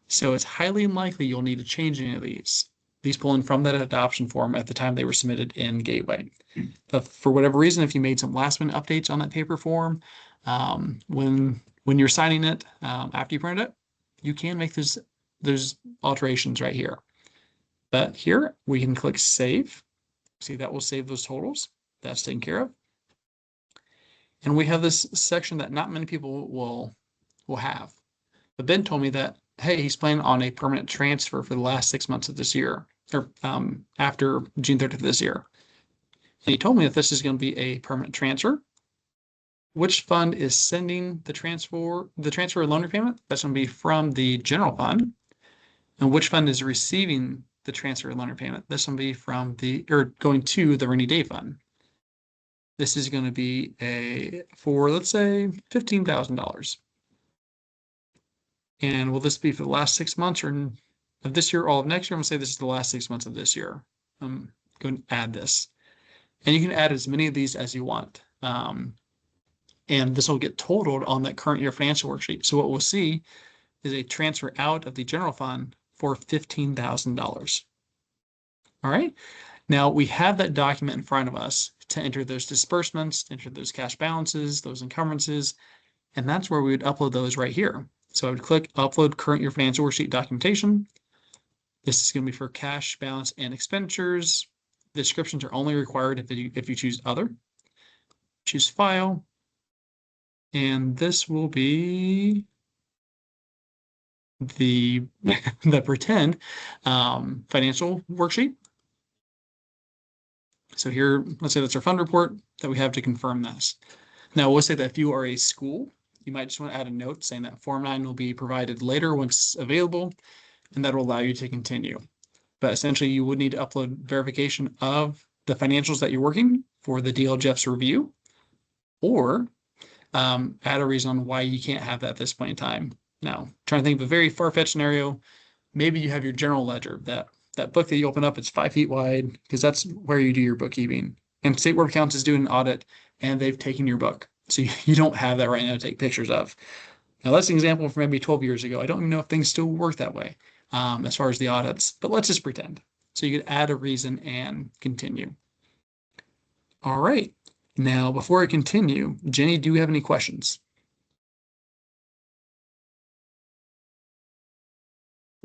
So it's highly unlikely you'll need to change any of these. These pull in from that adoption form at the time they were submitted in Gateway. But for whatever reason, if you made some last minute updates on that paper form, when you're signing it, after you print it, you can make those alterations right here. But here we can click save. See, that will save those totals. That's taken care of. And we have this section that not many people will have. But Ben told me that, hey, he's planning on a permanent transfer for the last 6 months of this year, or after June 30th of this year. And he told me that this is going to be a permanent transfer. Which fund is sending the transfer loan repayment? That's going to be from the general fund. And which fund is receiving the transfer loan repayment? This will be going to the rainy day fund. This is going to be for, let's say, $15,000. And will this be for the last 6 months of this year, all of next year? I'm going to say this is the last 6 months of this year. I'm going to add this. And you can add as many of these as you want. And this will get totaled on that current year financial worksheet. So what we'll see is a transfer out of the general fund for $15,000. All right. Now we have that document in front of us to enter those disbursements, enter those cash balances, those encumbrances, and that's where we would upload those right here. So I would click upload current year financial worksheet documentation. This is going to be for cash balance and expenditures. The descriptions are only required if you choose other. Choose file. And this will be the pretend financial worksheet. So here, let's say that's our fund report that we have to confirm this. Now, we'll say that if you are a school, you might just want to add a note saying that Form 9 will be provided later once available, and that will allow you to continue. But essentially, you would need to upload verification of the financials that you're working for the DLGF's review, or add a reason on why you can't have that at this point in time. Now, trying to think of a very far-fetched scenario, maybe you have your general ledger, that book that you open up, it's 5 feet wide, because that's where you do your bookkeeping. And State Board of Accounts is doing an audit, and they've taken your book. So you don't have that right now to take pictures of. Now, that's an example from maybe 12 years ago. I don't even know if things still work that way as far as the audits, but let's just pretend. So you could add a reason and continue. All right. Now, before I continue, Jenny, do you have any questions?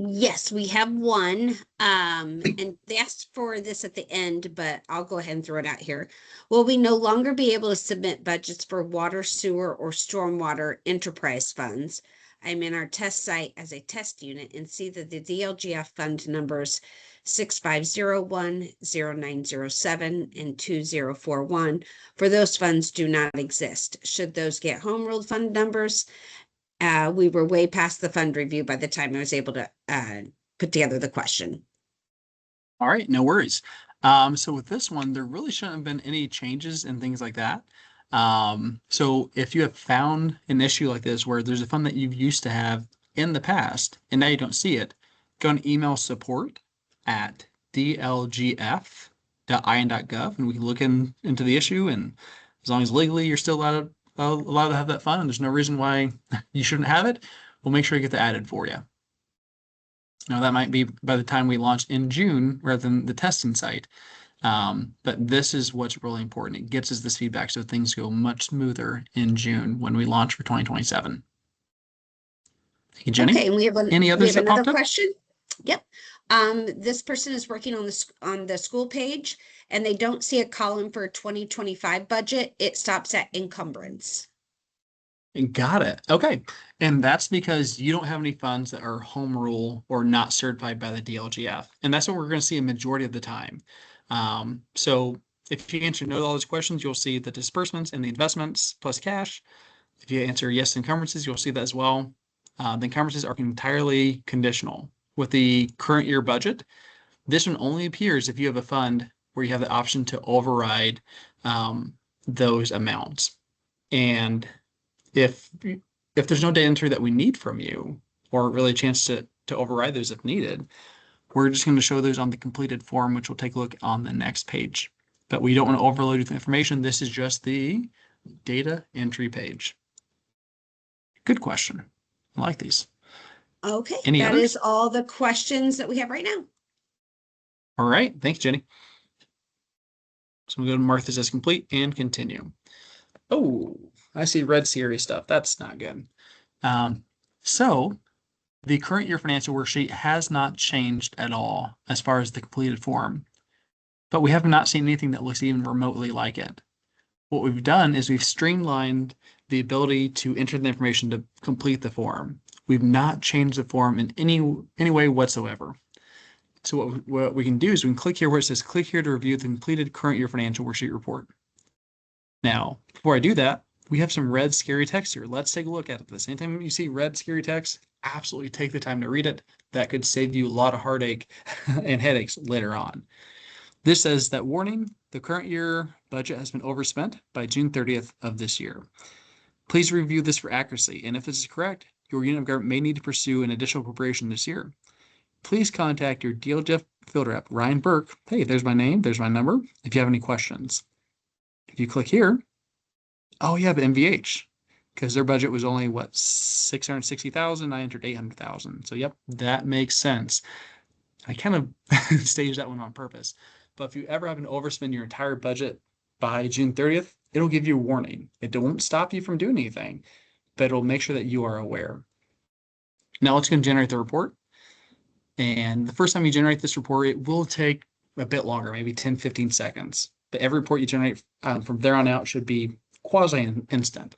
Yes, we have one. And they asked for this at the end, but I'll go ahead and throw it out here. Will we no longer be able to submit budgets for water, sewer, or stormwater enterprise funds? I'm in our test site as a test unit and see that the DLGF fund numbers 6501, 0907, and 2041 for those funds do not exist. Should those get home ruled fund numbers? We were way past the fund review by the time I was able to put together the question. All right, no worries. So with this one, there really shouldn't have been any changes and things like that. So if you have found an issue like this where there's a fund that you've used to have in the past and now you don't see it, go and email support@dlgf.in.gov and we can look into the issue, and as long as legally you're still allowed allowed to have that fund, and there's no reason why you shouldn't have it, we'll make sure to get that added for you. Now, that might be by the time we launch in June rather than the testing site. But this is what's really important. It gets us this feedback so things go much smoother in June when we launch for 2027. Hey, Jenny, Okay, and any others that another popped up? question. Yep. This person is working on the school page and they don't see a column for 2025 budget. It stops at encumbrance. Got it. Okay. And that's because you don't have any funds that are home rule or not certified by the DLGF. And that's what we're going to see a majority of the time. So if you answer no to all those questions, you'll see the disbursements and the investments plus cash. If you answer yes to encumbrances, you'll see that as well. The encumbrances are entirely conditional. With the current year budget, this one only appears if you have a fund where you have the option to override those amounts. And if there's no data entry that we need from you, or really a chance to override those if needed, we're just going to show those on the completed form, which we'll take a look on the next page. But we don't want to overload with information. This is just the data entry page. Good question. I like these. Okay, Any that others? is all the questions that we have right now. All right. Thanks, Jenny. So we'll go to Martha's as complete and continue. Oh, I see red series stuff. That's not good. So the current year financial worksheet has not changed at all as far as the completed form, but we have not seen anything that looks even remotely like it. What we've done is we've streamlined the ability to enter the information to complete the form. We've not changed the form in any way whatsoever. So what we can do is we can click here where it says click here to review the completed current year financial worksheet report. Now, before I do that, we have some red scary text here. Let's take a look at it. The same time you see red scary text, absolutely take the time to read it. That could save you a lot of heartache and headaches later on. This says that warning, the current year budget has been overspent by June 30th of this year. Please review this for accuracy, and if this is correct, your unit of government may need to pursue an additional appropriation this year. Please contact your DLGF field rep, Ryan Burke. Hey, there's my name, there's my number, if you have any questions. If you click here, oh yeah, the MVH, because their budget was only what, 660,000. I entered 800,000. So yep, that makes sense. I kind of staged that one on purpose. But if you ever have an overspend your entire budget by June 30th, it'll give you a warning. It won't stop you from doing anything, but it'll make sure that you are aware. Now let's go and generate the report. And the first time you generate this report, it will take a bit longer, maybe 10, 15 seconds. But every report you generate from there on out should be quasi-instant.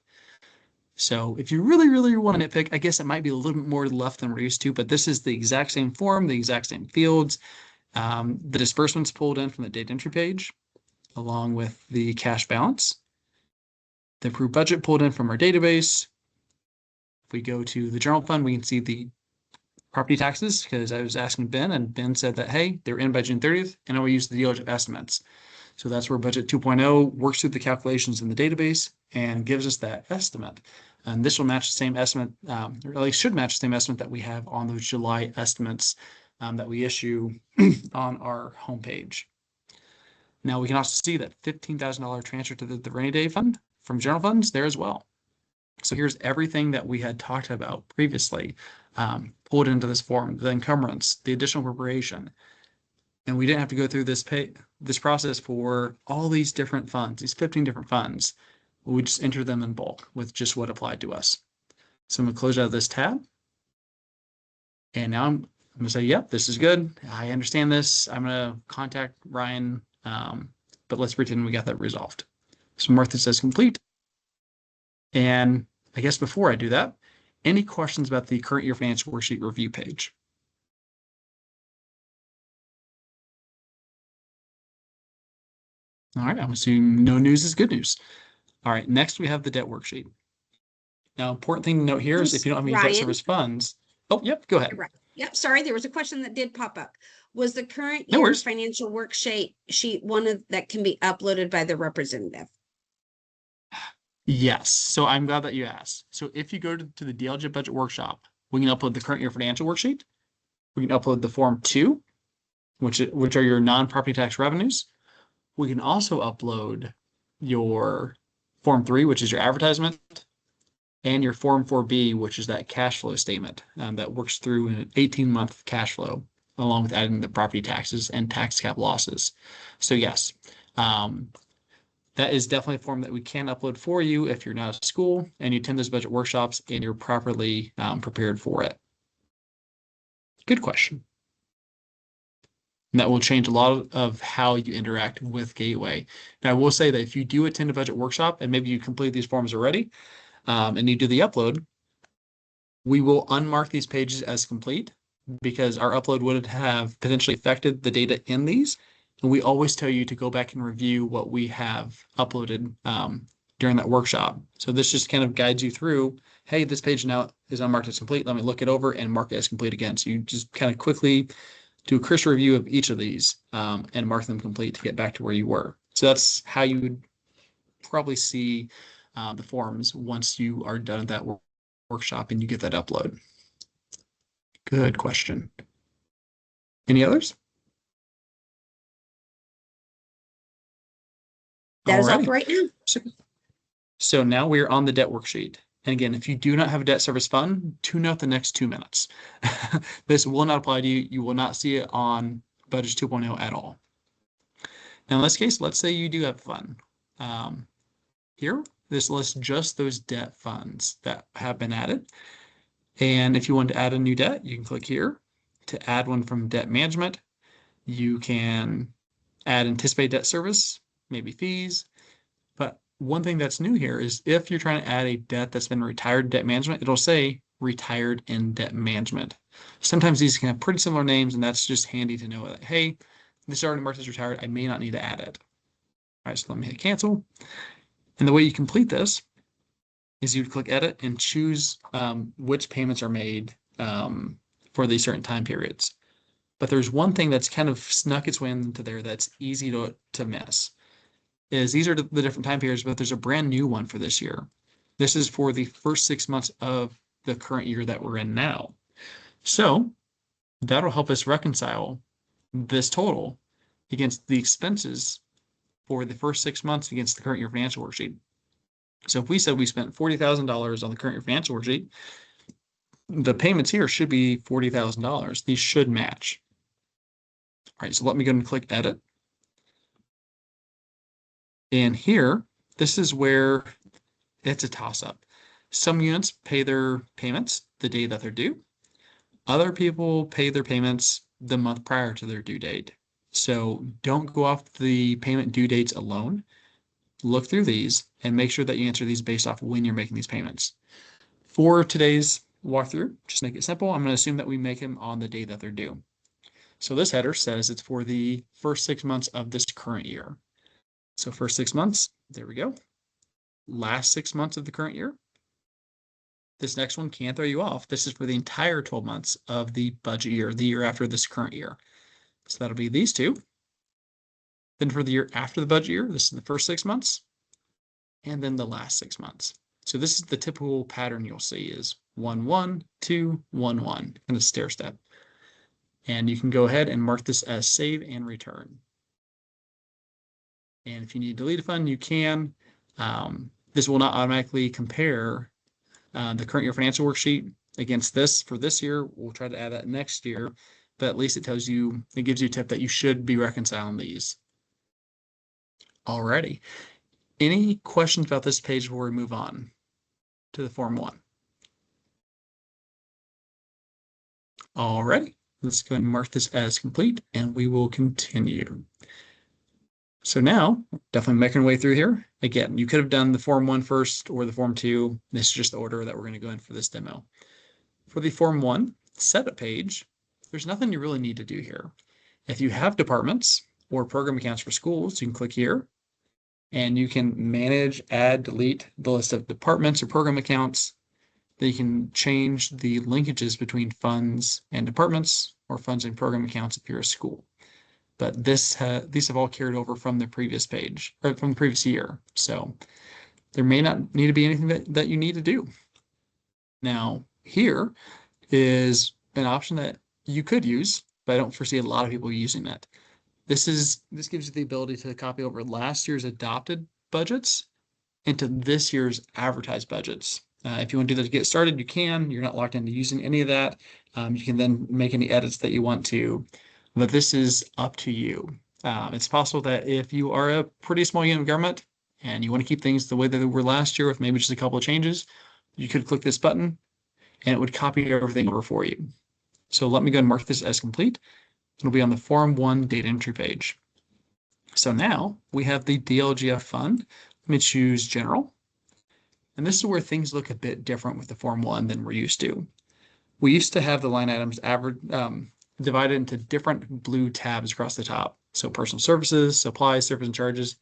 So if you really, really want to nitpick, I guess it might be a little bit more left than we're used to, but this is the exact same form, the exact same fields. The disbursements pulled in from the data entry page, along with the cash balance. The approved budget pulled in from our database. If we go to the general fund, we can see the property taxes, because I was asking Ben, and Ben said that, hey, they're in by June 30th, and I will use the DLGF estimates. So that's where budget 2.0 works through the calculations in the database and gives us that estimate. And this will match the same estimate, or at least should match the same estimate that we have on those July estimates that we issue on our homepage. Now we can also see that $15,000 transfer to the rainy day fund from general funds there as well. So here's everything that we had talked about previously, pulled into this form: the encumbrance, the additional appropriation. And we didn't have to go through this process for all these different funds, these 15 different funds. We just enter them in bulk with just what applied to us. So I'm going to close out of this tab. And now I'm going to say, yep, this is good. I understand this. I'm going to contact Ryan, but let's pretend we got that resolved. So Martha says complete. And I guess before I do that, any questions about the current year financial worksheet review page? All right, I'm assuming no news is good news. All right, next we have the debt worksheet. Now, important thing to note here is if you don't have any debt Ryan? service funds. Oh, yep, go ahead. Right. Yep. Sorry, there was a question that did pop up. Was the current No year worries. financial worksheet one of that can be uploaded by the representative? Yes, so I'm glad that you asked. So if you go to the DLGF budget workshop, we can upload the current year financial worksheet. We can upload the Form 2, which are your non-property tax revenues. We can also upload your Form 3, which is your advertisement, and your Form 4B, which is that cash flow statement that works through an 18-month cash flow, along with adding the property taxes and tax cap losses. So yes, that is definitely a form that we can upload for you if you're not at school and you attend those budget workshops and you're properly prepared for it. Good question. And that will change a lot of how you interact with Gateway. Now, I will say that if you do attend a budget workshop and maybe you complete these forms already and you do the upload, we will unmark these pages as complete because our upload would have potentially affected the data in these. And we always tell you to go back and review what we have uploaded during that workshop. So this just kind of guides you through, hey, this page now is unmarked as complete. Let me look it over and mark it as complete again. So you just kind of quickly do a cursory review of each of these and mark them complete to get back to where you were. So that's how you would probably see the forms once you are done at that workshop and you get that upload. Good question. Any others? That is all Alrighty. for right now. So now we're on the debt worksheet. And again, if you do not have a debt service fund, tune out the next 2 minutes. This will not apply to you. You will not see it on Budget 2.0 at all. Now, in this case, let's say you do have a fund. Here, this lists just those debt funds that have been added. And if you want to add a new debt, you can click here to add one from debt management. You can add anticipated debt service, maybe fees. But one thing that's new here is if you're trying to add a debt that's been retired debt management, it'll say retired in debt management. Sometimes these can have pretty similar names, and that's just handy to know that, hey, this is already marked as retired. I may not need to add it. All right, so let me hit cancel. And the way you complete this is you'd click edit and choose which payments are made for these certain time periods. But there's one thing that's kind of snuck its way into there that's easy to miss. Is these are the different time periods, but there's a brand new one for this year. This is for the first 6 months of the current year that we're in now. So that'll help us reconcile this total against the expenses for the first 6 months against the current year financial worksheet. So if we said we spent $40,000 on the current year financial worksheet, the payments here should be $40,000. These should match. All right, so let me go and click edit. And here, this is where it's a toss-up. Some units pay their payments the day that they're due. Other people pay their payments the month prior to their due date. So don't go off the payment due dates alone. Look through these and make sure that you answer these based off when you're making these payments. For today's walkthrough, just make it simple. I'm going to assume that we make them on the day that they're due. So this header says it's for the first 6 months of this current year. So first 6 months, there we go. Last 6 months of the current year. This next one can't throw you off. This is for the entire 12 months of the budget year, the year after this current year. So that'll be these two. Then for the year after the budget year, this is the first 6 months, and then the last 6 months. So this is the typical pattern you'll see is 1, 1, 2, 1, 1, and a stair step. And you can go ahead and mark this as save and return. And if you need to delete a fund, you can. This will not automatically compare the current year financial worksheet against this for this year. We'll try to add that next year, but at least it tells you, it gives you a tip that you should be reconciling these. Alrighty. Any questions about this page before we move on to the Form 1? Alrighty. Let's go ahead and mark this as complete and we will continue. So now, definitely making our way through here. Again, you could have done the Form 1 first or the Form 2. This is just the order that we're going to go in for this demo. For the Form 1 setup page, there's nothing you really need to do here. If you have departments or program accounts for schools, you can click here and you can manage, add, delete the list of departments or program accounts. Then you can change the linkages between funds and departments or funds and program accounts if you're a school. But these have all carried over from the previous page, or from the previous year. So there may not need to be anything that you need to do. Now, here is an option that you could use, but I don't foresee a lot of people using that. This gives you the ability to copy over last year's adopted budgets into this year's advertised budgets. If you want to do that to get started, you can. You're not locked into using any of that. You can then make any edits that you want to, but this is up to you. It's possible that if you are a pretty small unit of government and you want to keep things the way that they were last year with maybe just a couple of changes, you could click this button and it would copy everything over for you. So let me go and mark this as complete. It'll be on the Form 1 data entry page. So now we have the DLGF fund. Let me choose General. And this is where things look a bit different with the Form 1 than we're used to. We used to have the line items divided into different blue tabs across the top. So personal services, supplies, service and charges,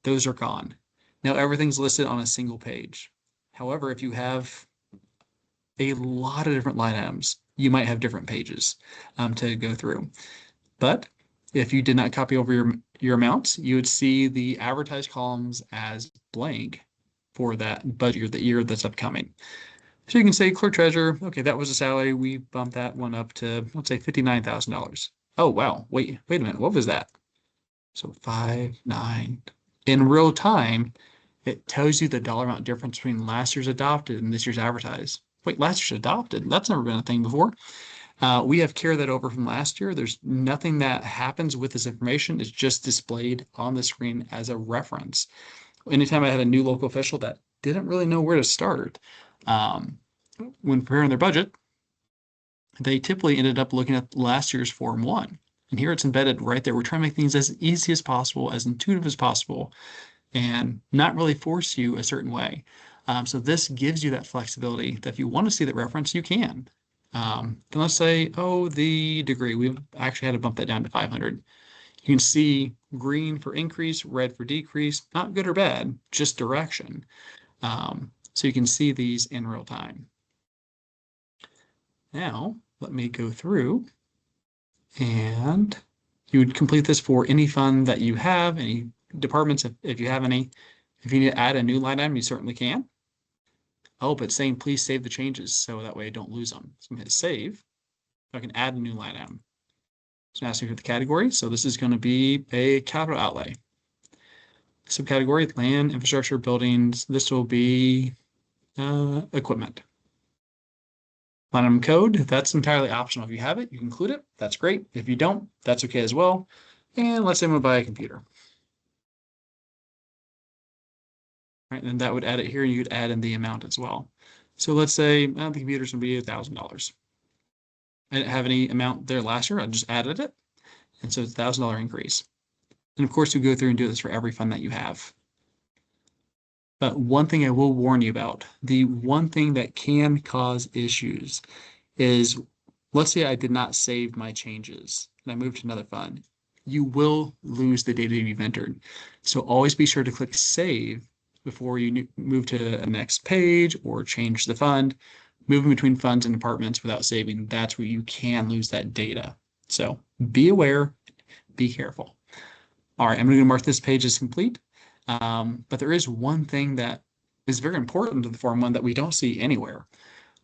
those are gone. Now everything's listed on a single page. However, if you have a lot of different line items, you might have different pages to go through. But if you did not copy over your amounts, you would see the advertised columns as blank for that budget year, the year that's upcoming. So you can say clerk treasurer, okay, that was a salary. We bumped that one up to, let's say $59,000. Oh, wow. Wait a minute. What was that? So 5,9. In real time, it tells you the dollar amount difference between last year's adopted and this year's advertised. Wait, last year's adopted? That's never been a thing before. We have carried that over from last year. There's nothing that happens with this information. It's just displayed on the screen as a reference. Anytime I had a new local official that didn't really know where to start when preparing their budget, they typically ended up looking at last year's Form 1. And here it's embedded right there. We're trying to make things as easy as possible, as intuitive as possible, and not really force you a certain way. So this gives you that flexibility that if you want to see that reference, you can. Then let's say, oh, the degree, we've actually had to bump that down to 500. You can see green for increase, red for decrease, not good or bad, just direction. So you can see these in real time. Now, let me go through and you would complete this for any fund that you have, any departments, if you have any. If you need to add a new line item, you certainly can. Oh, but saying please save the changes so that way I don't lose them. So I'm going to hit save. I can add a new line item. So now asking for the category. So this is going to be a capital outlay. Subcategory, land, infrastructure, buildings. This will be equipment. Line item code, that's entirely optional. If you have it, you can include it. That's great. If you don't, that's okay as well. And let's say I'm going to buy a computer. Right, and that would add it here. You could add in the amount as well. So let's say the computer's going to be $1,000. I didn't have any amount there last year. I just added it. And so it's a $1,000 increase. And of course, you go through and do this for every fund that you have. But one thing I will warn you about, the one thing that can cause issues is, let's say I did not save my changes and I moved to another fund. You will lose the data you've entered. So always be sure to click save before you move to the next page or change the fund. Moving between funds and departments without saving, that's where you can lose that data. So be aware, be careful. All right, I'm going to mark this page as complete. But there is one thing that is very important to the Form 1 that we don't see anywhere.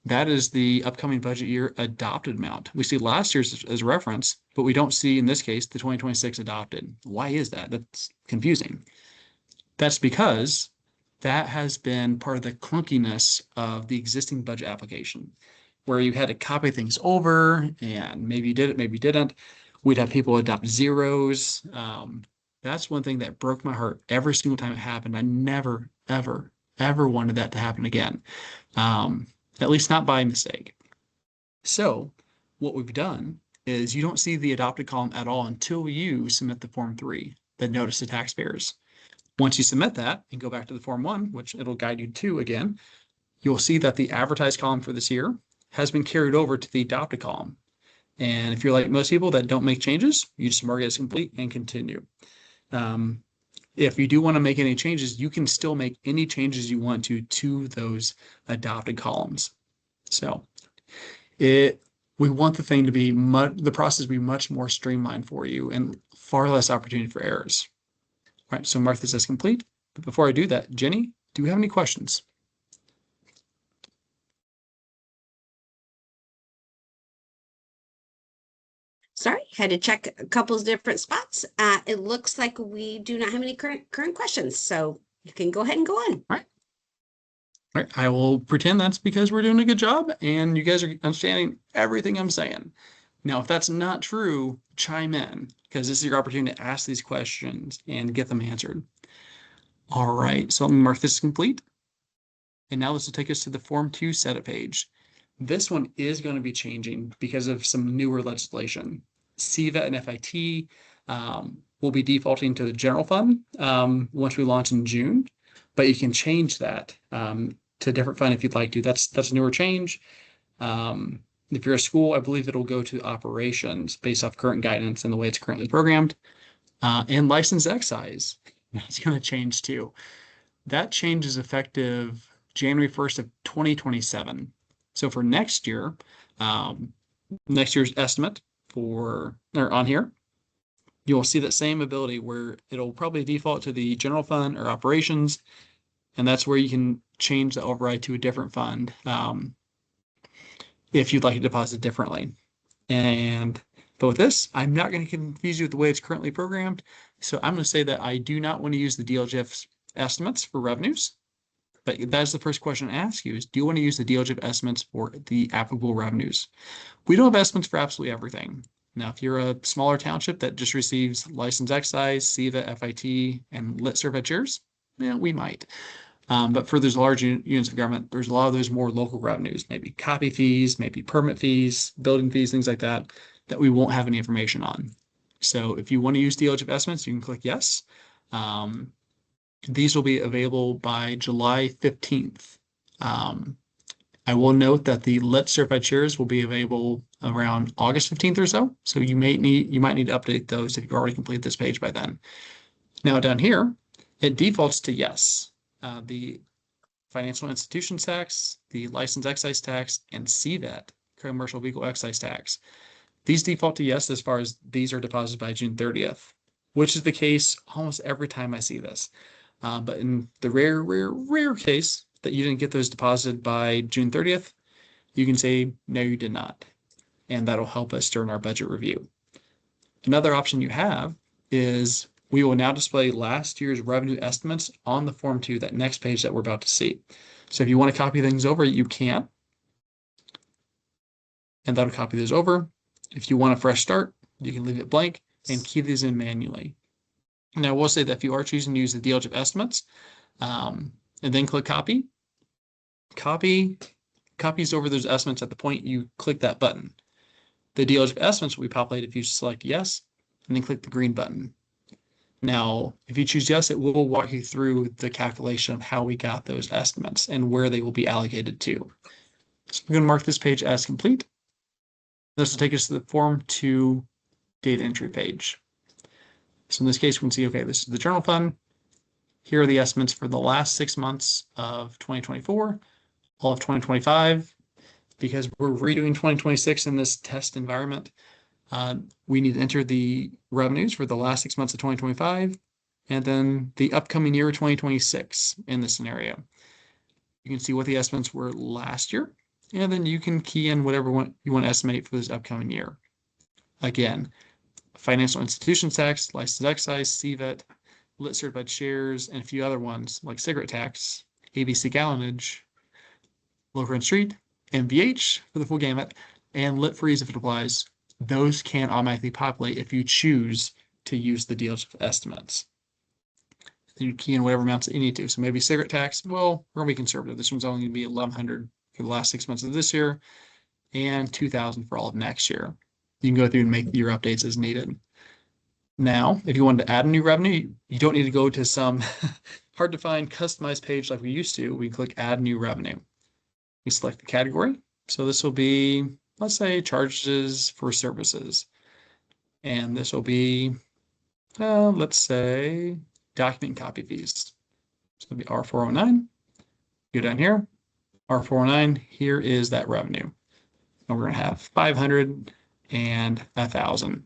That is the upcoming budget year adopted amount. We see last year's as reference, but we don't see, in this case, the 2026 adopted. Why is that? That's confusing. That's because that has been part of the clunkiness of the existing budget application, where you had to copy things over and maybe you did it, maybe you didn't. We'd have people adopt zeros. That's one thing that broke my heart every single time it happened. I never, ever, ever wanted that to happen again, at least not by mistake. So what we've done is you don't see the adopted column at all until you submit the Form 3, the notice to taxpayers. Once you submit that and go back to the Form 1, which it'll guide you to again, you'll see that the advertised column for this year has been carried over to the adopted column. And if you're like most people that don't make changes, you just mark it as complete and continue. If you do want to make any changes, you can still make any changes you want to those adopted columns. So we want the thing to be the process to be much more streamlined for you and far less opportunity for errors. All right, so mark this as complete. But before I do that, Jenny, do we have any questions? Sorry, had to check a couple of different spots. It looks like we do not have any current questions. So you can go ahead and go on. All right, I will pretend that's because we're doing a good job and you guys are understanding everything I'm saying. Now, if that's not true, chime in because this is your opportunity to ask these questions and get them answered. All right, so let me mark this complete. And now this will take us to the Form 2 setup page. This one is going to be changing because of some newer legislation. CVET and FIT will be defaulting to the general fund once we launch in June, but you can change that to a different fund if you'd like to. That's a newer change. If you're a school, I believe it'll go to operations based off current guidance and the way it's currently programmed. And licensed excise, that's going to change too. That change is effective January 1st of 2027. So for next year, next year's estimate on here, you'll see that same ability where it'll probably default to the general fund or operations. And that's where you can change the override to a different fund if you'd like to deposit differently. But with this, I'm not going to confuse you with the way it's currently programmed. So I'm going to say that I do not want to use the DLGF estimates for revenues. But that's the first question I ask you is, do you want to use the DLGF estimates for the applicable revenues? We don't have estimates for absolutely everything. Now, if you're a smaller township that just receives licensed excise, CVET, FIT, and lit certified shares, yeah, we might. But for those large units of government, there's a lot of those more local revenues, maybe copy fees, maybe permit fees, building fees, things like that, that we won't have any information on. So if you want to use DLGF estimates, you can click yes. These will be available by July 15th. I will note that the lit certified shares will be available around August 15th or so. So you might need to update those if you've already completed this page by then. Now down here, it defaults to yes. The financial institutions tax, the license excise tax, and CVET, commercial vehicle excise tax. These default to yes as far as these are deposited by June 30th, which is the case almost every time I see this. But in the rare case that you didn't get those deposited by June 30th, you can say, no, you did not. And that'll help us during our budget review. Another option you have is we will now display last year's revenue estimates on the Form 2, that next page that we're about to see. So if you want to copy things over, you can. And that'll copy those over. If you want a fresh start, you can leave it blank and key these in manually. Now, I will say that if you are choosing to use the DLGF estimates and then click copy, copies over those estimates at the point you click that button. The DLGF estimates will be populated if you select yes and then click the green button. Now, if you choose yes, it will walk you through the calculation of how we got those estimates and where they will be allocated to. So we're going to mark this page as complete. This will take us to the Form 2 data entry page. So in this case, we can see, okay, this is the general fund. Here are the estimates for the last 6 months of 2024, all of 2025. Because we're redoing 2026 in this test environment, we need to enter the revenues for the last 6 months of 2025 and then the upcoming year 2026 in this scenario. You can see what the estimates were last year, and then you can key in whatever you want to estimate for this upcoming year. Again, financial institutions tax, license excise, CVET, lit certified shares, and a few other ones like cigarette tax, ABC gallonage, local and street, MVH for the full gamut, and lit freeze if it applies. Those can automatically populate if you choose to use the DLGF estimates. You key in whatever amounts that you need to. So maybe cigarette tax, well, we're going to be conservative. This one's only going to be $1,100 for the last 6 months of this year and $2,000 for all of next year. You can go through and make your updates as needed. Now, if you wanted to add a new revenue, you don't need to go to some hard to find customized page like we used to. We click add new revenue. We select the category. So this will be, let's say, charges for services. And this will be, let's say, document copy fees. So it'll be R409. Go down here, R409, here is that revenue. And we're going to have 500 and 1,000.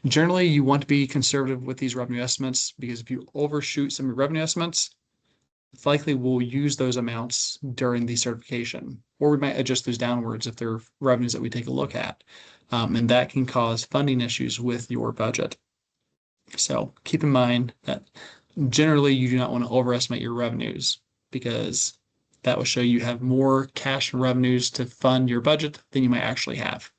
Generally, you want to be conservative with these revenue estimates because if you overshoot some of your revenue estimates, it's likely we'll use those amounts during the certification, or we might adjust those downwards if they're revenues that we take a look at. And that can cause funding issues with your budget. So keep in mind that generally you do not want to overestimate your revenues because that will show you have more cash and revenues to fund your budget than you might actually have.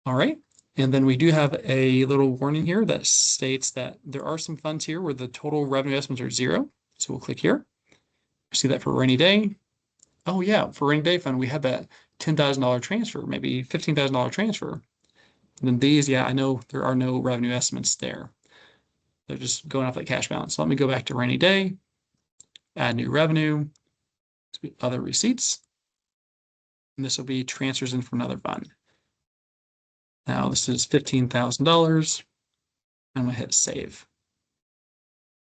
All right. And then we do have a little warning here that states that there are some funds here where the total revenue estimates are 0. So we'll click here. See that for rainy day. Oh yeah, for rainy day fund, we had that $10,000 transfer, maybe $15,000 transfer. And then these, yeah, I know there are no revenue estimates there. They're just going off that cash balance. So let me go back to rainy day, add new revenue, other receipts. And this will be transfers in from another fund. Now this is $15,000. I'm gonna hit save.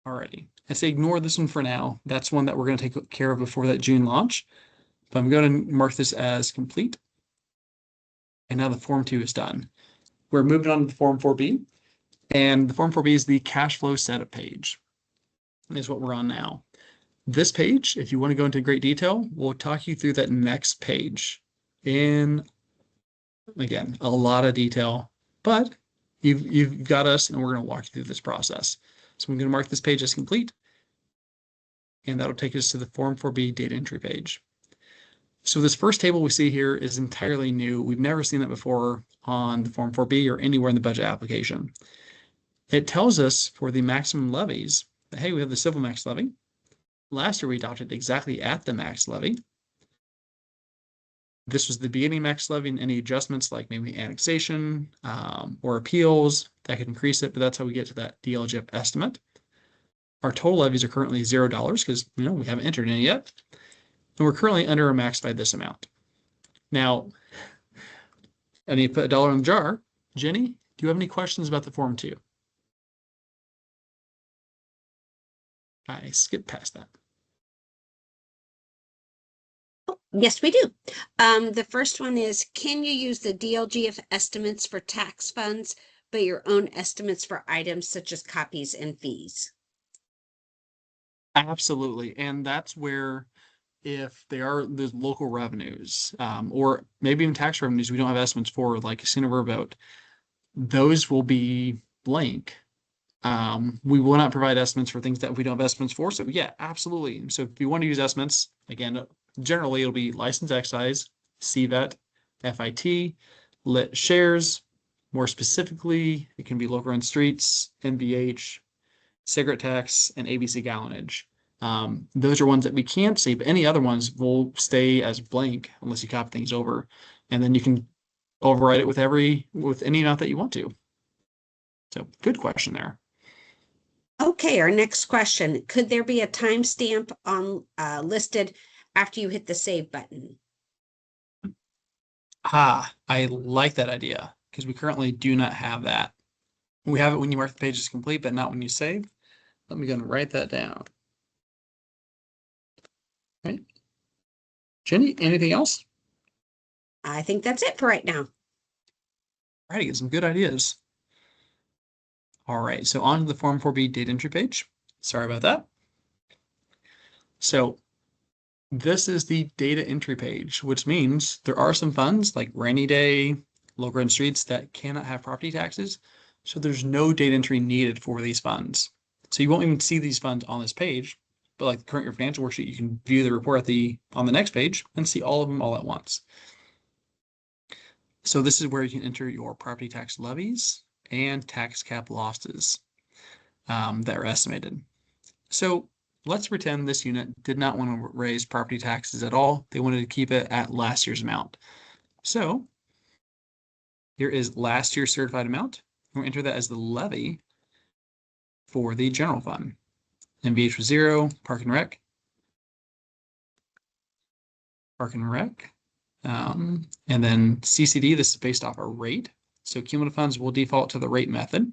Alrighty. I say ignore this one for now. That's one that we're gonna take care of before that June launch. But I'm going to mark this as complete. And now the Form 2 is done. We're moving on to the Form 4B. And the Form 4B is the cash flow setup page. Is what we're on now. This page, if you want to go into great detail, we'll talk you through that next page in, again, a lot of detail. But you've got us, and we're going to walk you through this process. So I'm going to mark this page as complete. And that'll take us to the Form 4B data entry page. So this first table we see here is entirely new. We've never seen that before on the Form 4B or anywhere in the budget application. It tells us for the maximum levies that, hey, we have the civil max levy. Last year we adopted exactly at the max levy. This was the beginning max levy, and any adjustments like maybe annexation or appeals that could increase it, but that's how we get to that DLGF estimate. Our total levies are currently $0 because we haven't entered any yet. And we're currently under a max by this amount. Now, I need to put a dollar in the jar. Jenny, do you have any questions about the Form 2? I skipped past that. Yes, we do. The first one is, can you use the DLGF estimates for tax funds, but your own estimates for items such as copies and fees? Absolutely. And that's where, if they are the local revenues, or maybe even tax revenues we don't have estimates for, like casino riverboat, those will be blank. We will not provide estimates for things that we don't have estimates for. So yeah, absolutely. So if you want to use estimates, again, generally it'll be license excise, CVET, FIT, lit shares. More specifically, it can be local run streets, NVH, cigarette tax, and ABC gallonage. Those are ones that we can't see, but any other ones will stay as blank unless you copy things over. And then you can overwrite it with any amount that you want to. So good question there. Okay, our next question. Could there be a timestamp on listed after you hit the save button? I like that idea because we currently do not have that. We have it when you mark the page as complete, but not when you save. Let me go and write that down. Right. Jenny, anything else? I think that's it for right now. All right, get some good ideas. All right, so on to the Form 4B data entry page. Sorry about that. So this is the data entry page, which means there are some funds like rainy day, local run streets that cannot have property taxes. So there's no data entry needed for these funds. So you won't even see these funds on this page, but like the current year financial worksheet, you can view the report on the next page and see all of them all at once. So this is where you can enter your property tax levies and tax cap losses that are estimated. So let's pretend this unit did not want to raise property taxes at all. They wanted to keep it at last year's amount. So here is last year's certified amount. We'll enter that as the levy for the general fund. NVH was 0, Park and Rec. And then CCD, this is based off a rate. So cumulative funds will default to the rate method,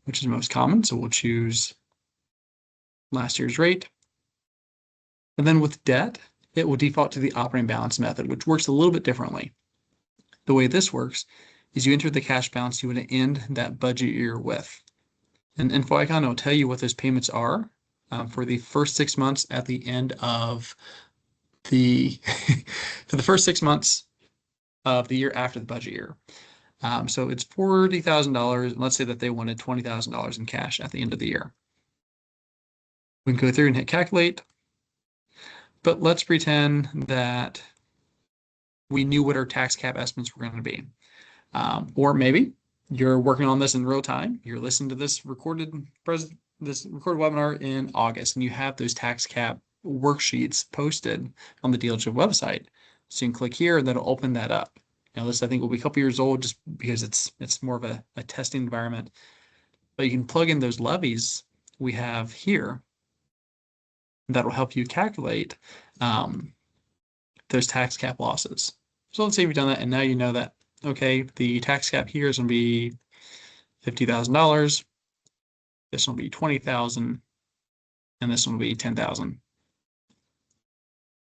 which is most common. So we'll choose last year's rate. And then with debt, it will default to the operating balance method, which works a little bit differently. The way this works is you enter the cash balance you want to end that budget year with. And InfoIcon will tell you what those payments are for the first 6 months at the end of the for the first 6 months of the year after the budget year. So it's $40,000. Let's say that they wanted $20,000 in cash at the end of the year. We can go through and hit calculate, but let's pretend that we knew what our tax cap estimates were going to be. Or maybe you're working on this in real time. You're listening to this recorded webinar in August, and you have those tax cap worksheets posted on the DLGF website. So you can click here and that'll open that up. Now this I think will be a couple years old just because it's more of a testing environment. But you can plug in those levies we have here. That'll help you calculate those tax cap losses. So let's say you've done that and now you know that, okay, the tax cap here is going to be $50,000. This will be $20,000 and this one will be $10,000.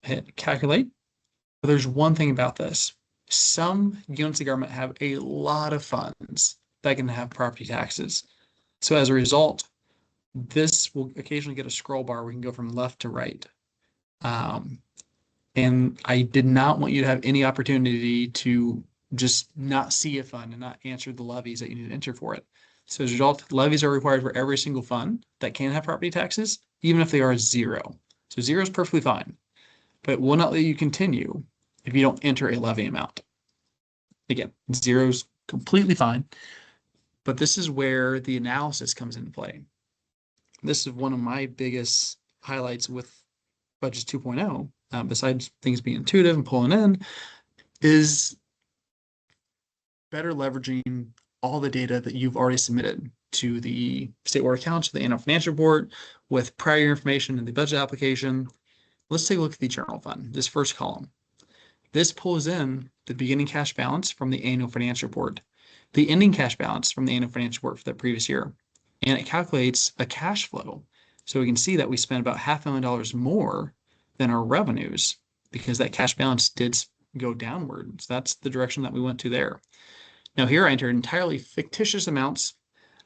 Hit calculate. But there's one thing about this. Some units of government have a lot of funds that can have property taxes. So as a result, this will occasionally get a scroll bar. We can go from left to right. And I did not want you to have any opportunity to just not see a fund and not answer the levies that you need to enter for it. So as a result, levies are required for every single fund that can have property taxes, even if they are 0. So 0 is perfectly fine, but it will not let you continue if you don't enter a levy amount. Again, 0 is completely fine, but this is where the analysis comes into play. This is one of my biggest highlights with Budgets 2.0, besides things being intuitive and pulling in, is better leveraging all the data that you've already submitted to the State Board of Accounts, the annual financial report, with prior information in the budget application. Let's take a look at the general fund, this first column. This pulls in the beginning cash balance from the annual financial report, the ending cash balance from the annual financial report for the previous year, and it calculates a cash flow. So we can see that we spent about $500,000 more than our revenues because that cash balance did go downward. So that's the direction that we went to there. Now here I entered entirely fictitious amounts,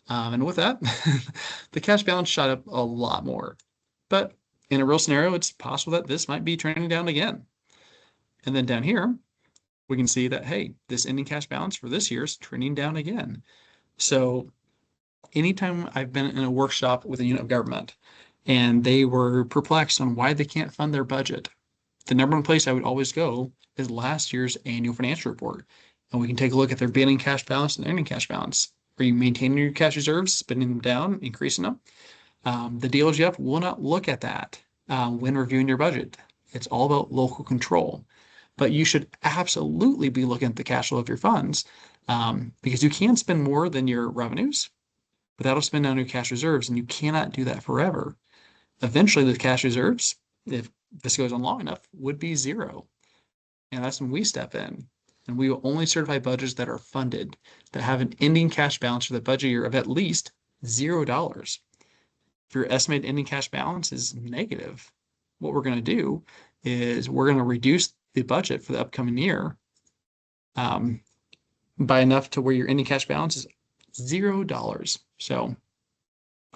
and with that, the cash balance shot up a lot more. But in a real scenario, it's possible that this might be trending down again. And then down here, we can see that, hey, this ending cash balance for this year is trending down again. So anytime I've been in a workshop with a unit of government and they were perplexed on why they can't fund their budget, the number one place I would always go is last year's annual financial report. And we can take a look at their beginning cash balance and ending cash balance. Are you maintaining your cash reserves, spending them down, increasing them? The DLGF will not look at that when reviewing your budget. It's all about local control. But you should absolutely be looking at the cash flow of your funds because you can spend more than your revenues, but that'll spend down your cash reserves, and you cannot do that forever. Eventually, the cash reserves, if this goes on long enough, would be 0. And that's when we step in. And we will only certify budgets that are funded, that have an ending cash balance for the budget year of at least $0. If your estimated ending cash balance is negative, what we're going to do is we're going to reduce the budget for the upcoming year by enough to where your ending cash balance is $0. So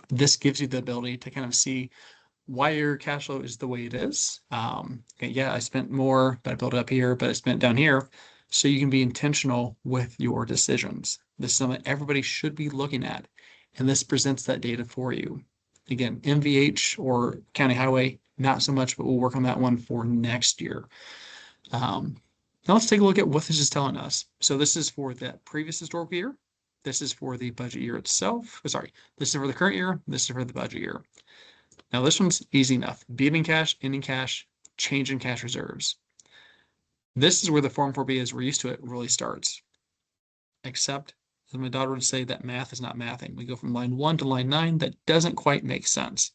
this gives you the ability to kind of see why your cash flow is the way it is. Okay, yeah, I spent more, but I built it up here, but I spent down here. So you can be intentional with your decisions. This is something everybody should be looking at. And this presents that data for you. Again, MVH or County Highway, not so much, but we'll work on that one for next year. Now let's take a look at what this is telling us. So this is for that previous historical year. This is for the budget year itself. Sorry, this is for the current year. This is for the budget year. Now this one's easy enough. Beginning cash, ending cash, change in cash reserves. This is where the Form 4B, as we're used to it, really starts. Except, as my daughter would say, that math is not mathing. We go from line 1 to line 9. That doesn't quite make sense.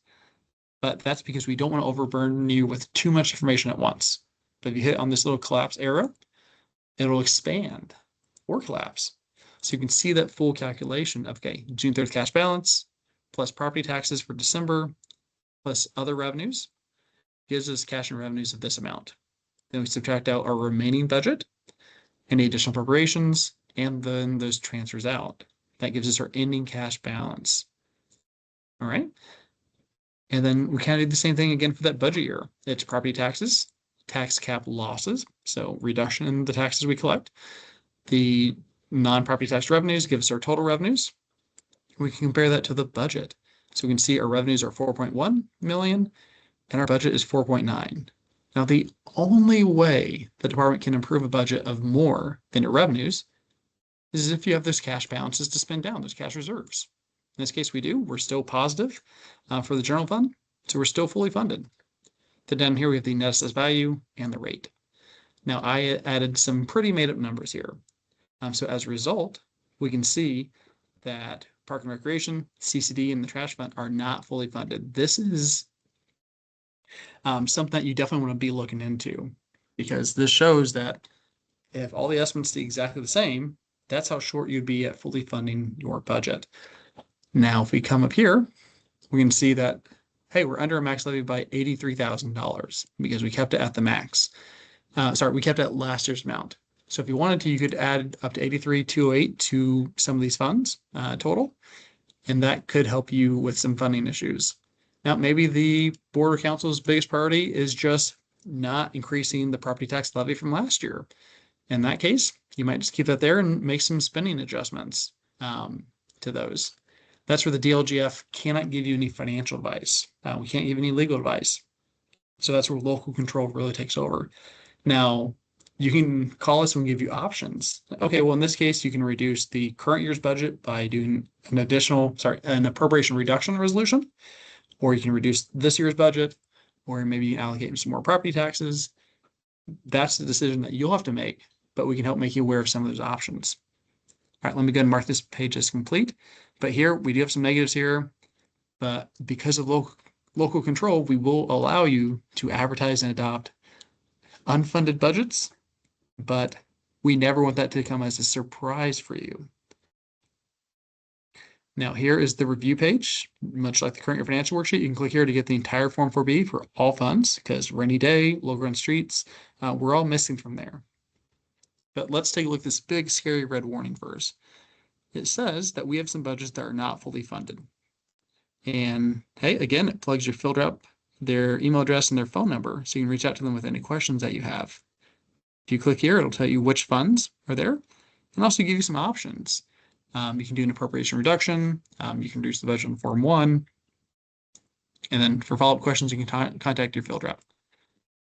But that's because we don't want to overburden you with too much information at once. But if you hit on this little collapse arrow, it'll expand or collapse. So you can see that full calculation of, okay, June 30th cash balance plus property taxes for December plus other revenues gives us cash and revenues of this amount. Then we subtract out our remaining budget, any additional preparations, and then those transfers out. That gives us our ending cash balance. All right. And then we kind of do the same thing again for that budget year. It's property taxes, tax cap losses, so reduction in the taxes we collect. The non-property tax revenues give us our total revenues. We can compare that to the budget. So we can see our revenues are 4.1 million and our budget is 4.9. Now, the only way the department can improve a budget of more than your revenues is if you have those cash balances to spend down, those cash reserves. In this case, we do. We're still positive for the general fund, so we're still fully funded. Then down here, we have the net assessed value and the rate. Now, I added some pretty made-up numbers here. So as a result, we can see that Park and Recreation, CCD, and the trash fund are not fully funded. This is something that you definitely want to be looking into, because this shows that if all the estimates stay exactly the same, that's how short you'd be at fully funding your budget. Now, if we come up here, we can see that, hey, we're under a max levy by $83,000 because we kept it at the max. We kept it at last year's amount. So if you wanted to, you could add up to 83,208 to some of these funds total, and that could help you with some funding issues. Now, maybe the Board of Council's biggest priority is just not increasing the property tax levy from last year. In that case, you might just keep that there and make some spending adjustments to those. That's where the DLGF cannot give you any financial advice. We can't give any legal advice. So that's where local control really takes over. Now, you can call us and give you options. Okay, well, in this case, you can reduce the current year's budget by doing an appropriation reduction resolution, or you can reduce this year's budget, or maybe you can allocate some more property taxes. That's the decision that you'll have to make, but we can help make you aware of some of those options. All right, let me go ahead and mark this page as complete. But here, we do have some negatives here, but because of local control, we will allow you to advertise and adopt unfunded budgets, but we never want that to come as a surprise for you. Now, here is the review page, much like the current year financial worksheet. You can click here to get the entire Form 4B for all funds, because rainy day, local run streets, we're all missing from there. But let's take a look at this big, scary red warning first. It says that we have some budgets that are not fully funded. And hey, again, it plugs your filter up, their email address and their phone number, so you can reach out to them with any questions that you have. If you click here, it'll tell you which funds are there and also give you some options. You can do an appropriation reduction. You can reduce the budget on Form 1. And then for follow-up questions, you can contact your field rep.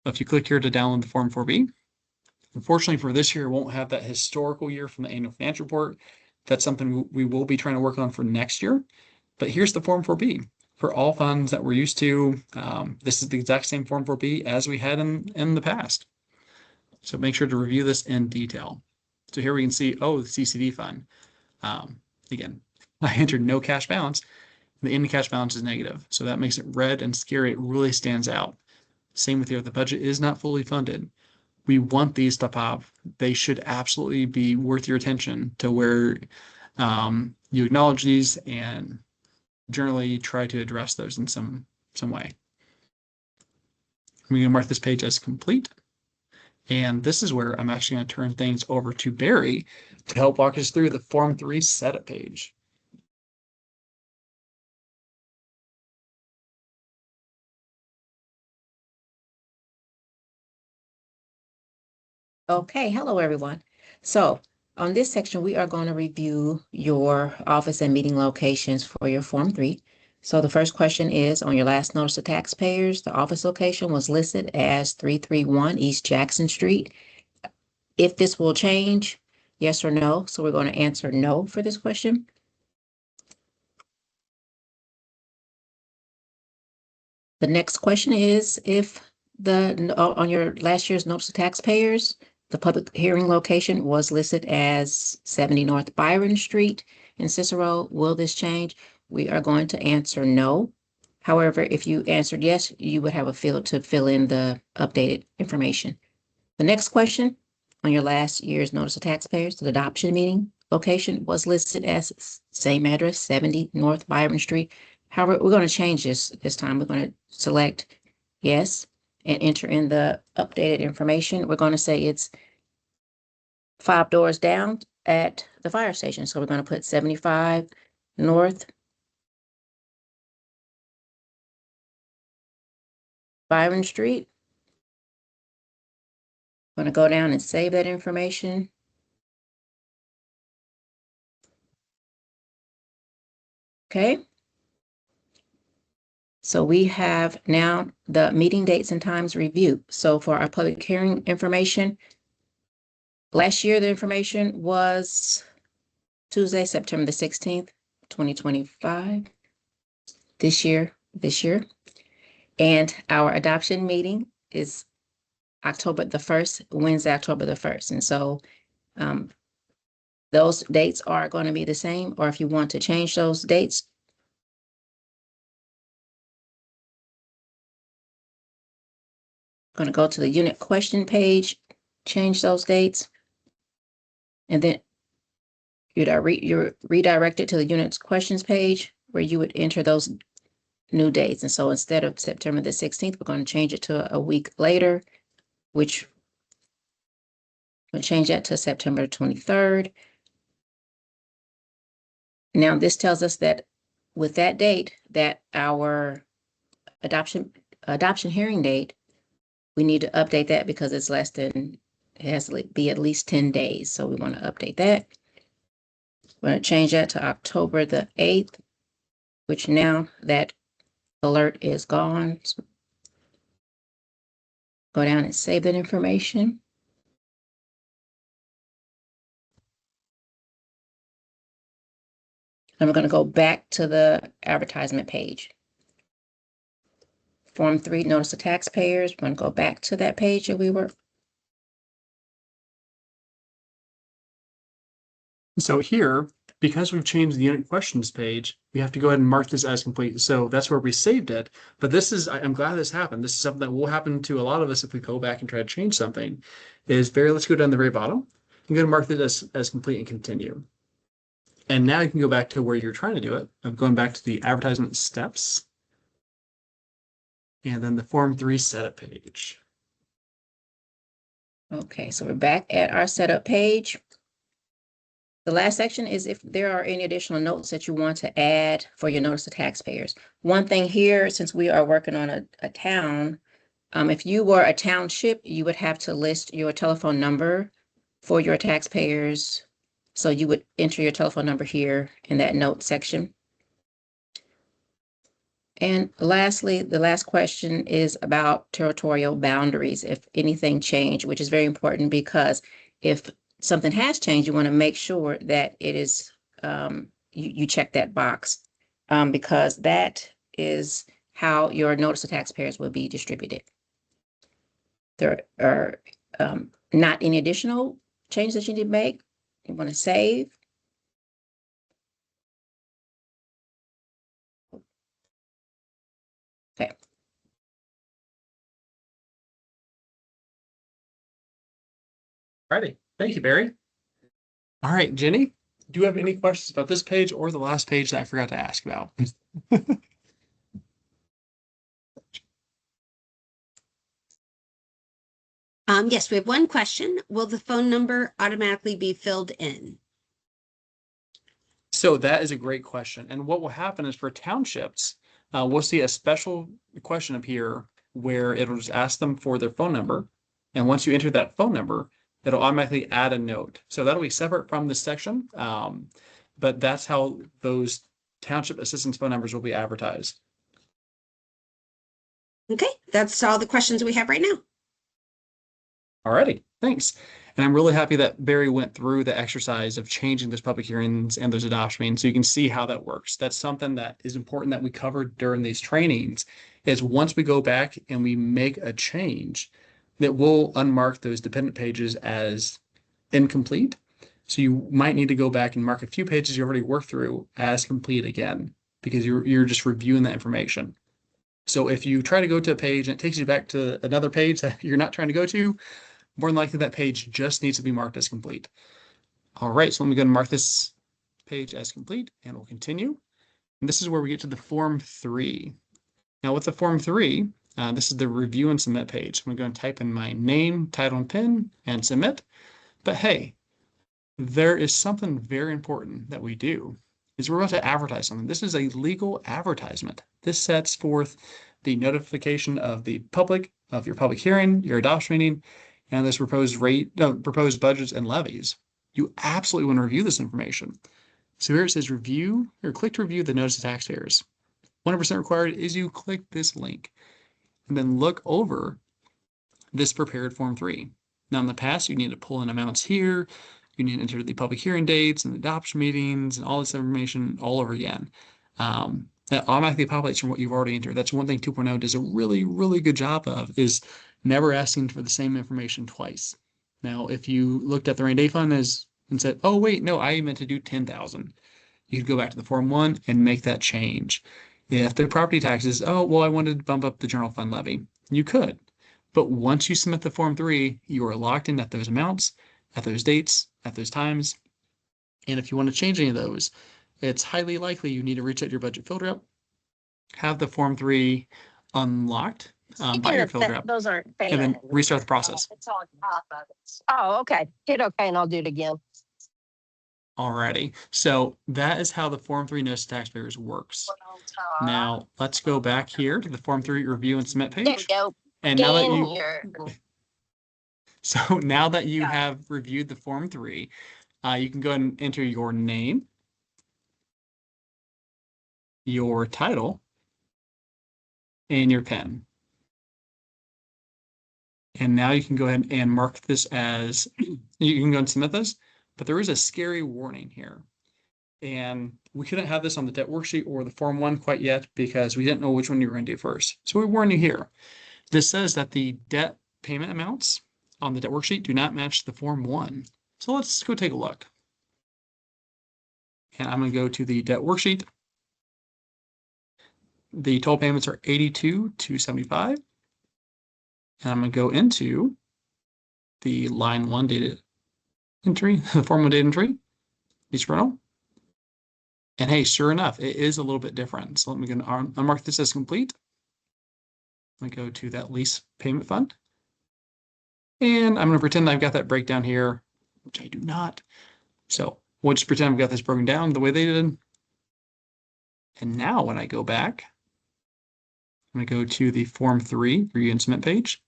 If you click here to download the Form 4B, unfortunately for this year, it won't have that historical year from the annual financial report. That's something we will be trying to work on for next year. But here's the Form 4B. For all funds that we're used to, this is the exact same Form 4B as we had in the past. So make sure to review this in detail. So here we can see, the CCD fund. Again, I entered no cash balance. The ending cash balance is negative. So that makes it red and scary. It really stands out. Same with here. The budget is not fully funded. We want these to pop. They should absolutely be worth your attention to where you acknowledge these and generally try to address those in some way. I'm going to mark this page as complete. And this is where I'm actually going to turn things over to Barry to help walk us through the Form 3 setup page. Okay, hello everyone. So on this section, we are going to review your office and meeting locations for your Form 3. So the first question is, on your last notice to taxpayers, the office location was listed as 331 East Jackson Street. If this will change, yes or no. So we're going to answer no for this question. The next question is, if on your last year's notice to taxpayers, the public hearing location was listed as 70 North Byron Street in Cicero, will this change? We are going to answer no. However, if you answered yes, you would have a field to fill in the updated information. The next question, on your last year's notice of taxpayers, the adoption meeting location was listed as same address, 70 North Byron Street. However, we're going to change this time. We're going to select yes and enter in the updated information. We're going to say it's 5 doors down at the fire station. So we're going to put 75 North Byron Street. I'm going to go down and save that information. Okay. So we have now the meeting dates and times review. So for our public hearing information, last year the information was Tuesday, September the 16th, 2025. This year. And our adoption meeting is October the 1st, Wednesday, October the 1st. And so those dates are going to be the same, or if you want to change those dates, going to go to the unit question page, change those dates, and then you're redirected to the units questions page where you would enter those new dates. And so instead of September the 16th, we're going to change it to a week later, which we'll change that to September 23rd. Now this tells us that with that date, that our adoption hearing date, we need to update that because it's less than, it has to be at least 10 days. So we want to update that. We're going to change that to October the 8th, which now that alert is gone. So go down and save that information. And we're going to go back to the advertisement page. Form 3, notice to taxpayers. We're going to go back to that page that we were. So here, because we've changed the unit questions page, we have to go ahead and mark this as complete. So that's where we saved it. But this is, I'm glad this happened. This is something that will happen to a lot of us if we go back and try to change something. Let's go down the very bottom and go to mark this as complete and continue. And now you can go back to where you're trying to do it. I'm going back to the advertisement steps. And then the Form 3 setup page. Okay, so we're back at our setup page. The last section is if there are any additional notes that you want to add for your notice to taxpayers. One thing here, since we are working on a town, if you were a township, you would have to list your telephone number for your taxpayers. So you would enter your telephone number here in that note section. And lastly, the last question is about territorial boundaries, if anything changed, which is very important because if something has changed, you want to make sure that it is, you check that box because that is how your notice to taxpayers will be distributed. There are not any additional changes that you need to make. You want to save. Okay. Alrighty. Thank you, Barry. All right, Jenny, do you have any questions about this page or the last page that I forgot to ask about? Yes, we have one question. Will the phone number automatically be filled in? So that is a great question. And what will happen is for townships, we'll see a special question up here where it'll just ask them for their phone number. And once you enter that phone number, it'll automatically add a note. So that'll be separate from this section. But that's how those township assistance phone numbers will be advertised. Okay, that's all the questions we have right now. Alrighty, thanks. And I'm really happy that Barry went through the exercise of changing those public hearings and those adoption meetings so you can see how that works. That's something that is important that we covered during these trainings is once we go back and we make a change that will unmark those dependent pages as incomplete. So you might need to go back and mark a few pages you already worked through as complete again, because you're just reviewing that information. So if you try to go to a page and it takes you back to another page that you're not trying to go to, more than likely that page just needs to be marked as complete. All right, so let me go and mark this page as complete and we'll continue. And this is where we get to the Form 3. Now with the Form 3, this is the review and submit page. I'm going to type in my name, title, and PIN and submit. But hey, there is something very important that we do is we're about to advertise something. This is a legal advertisement. This sets forth the notification of the public of your public hearing, your adoption meeting, and this proposed budgets and levies. You absolutely want to review this information. So here it says review or click to review the notice to taxpayers. 100% required is you click this link and then look over this prepared Form 3. Now, in the past, you need to pull in amounts here. You need to enter the public hearing dates and adoption meetings and all this information all over again. That automatically populates from what you've already entered. That's one thing 2.0 does a really, really good job of, is never asking for the same information twice. Now, if you looked at the rainy day fund and said, oh, wait, no, I meant to do 10,000. You could go back to the Form 1 and make that change. If the property taxes, oh, well, I wanted to bump up the general fund levy, you could. But once you submit the Form 3, you are locked in at those amounts, at those dates, at those times. And if you want to change any of those, it's highly likely you need to reach out your budget field rep, have the Form 3 unlocked by your field rep, Those aren't. and then restart the process. It's on top of it. Oh, okay. Hit okay, and I'll do it again. Alrighty. So that is how the Form 3 notice to taxpayers works. Now, let's go back here to the Form 3 review and submit There we page. go. And now that In you here. So now that you have reviewed the Form 3, you can go ahead and enter your name, your title, and your PIN. And now you can go ahead and mark this as, you can go and submit this, but there is a scary warning here. And we couldn't have this on the debt worksheet or the Form 1 quite yet because we didn't know which one you were going to do first. So we warn you here. This says that the debt payment amounts on the debt worksheet do not match the Form 1. So let's go take a look. And I'm going to go to the debt worksheet. The total payments are $82,275. And I'm going to go into the line 1 data entry, the Form 1 data entry, each rental. And hey, sure enough, it is a little bit different. So let me go unmark this as complete. I'm going to go to that lease payment fund. And I'm going to pretend I've got that breakdown here, which I do not. So we'll just pretend I've got this broken down the way they did. And now when I go back, I'm going to go to the Form 3 review and submit page.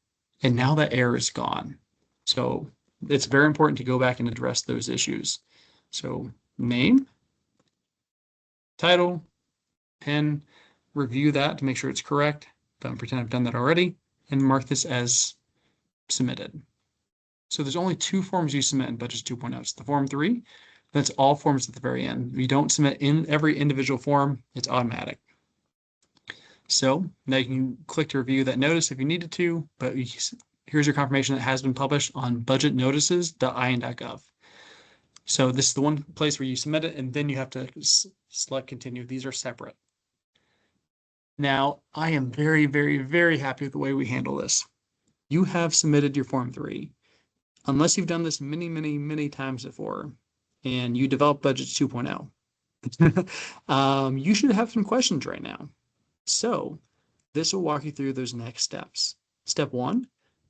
And now that error is gone. So it's very important to go back and address those issues. So name, title, PIN, review that to make sure it's correct. But I'm pretend I've done that already and mark this as submitted. So there's only 2 forms you submit in Budget 2.0. It's the Form 3. That's all forms at the very end. You don't submit in every individual form. It's automatic. So now you can click to review that notice if you needed to, but here's your confirmation that it has been published on budgetnotices.in.gov. So this is the one place where you submit it, and then you have to select continue. These are separate. Now, I am very, very, very happy with the way we handle this. You have submitted your Form 3. Unless you've done this many, many, many times before, and you develop Budgets 2.0, you should have some questions right now. So this will walk you through those next steps. Step 1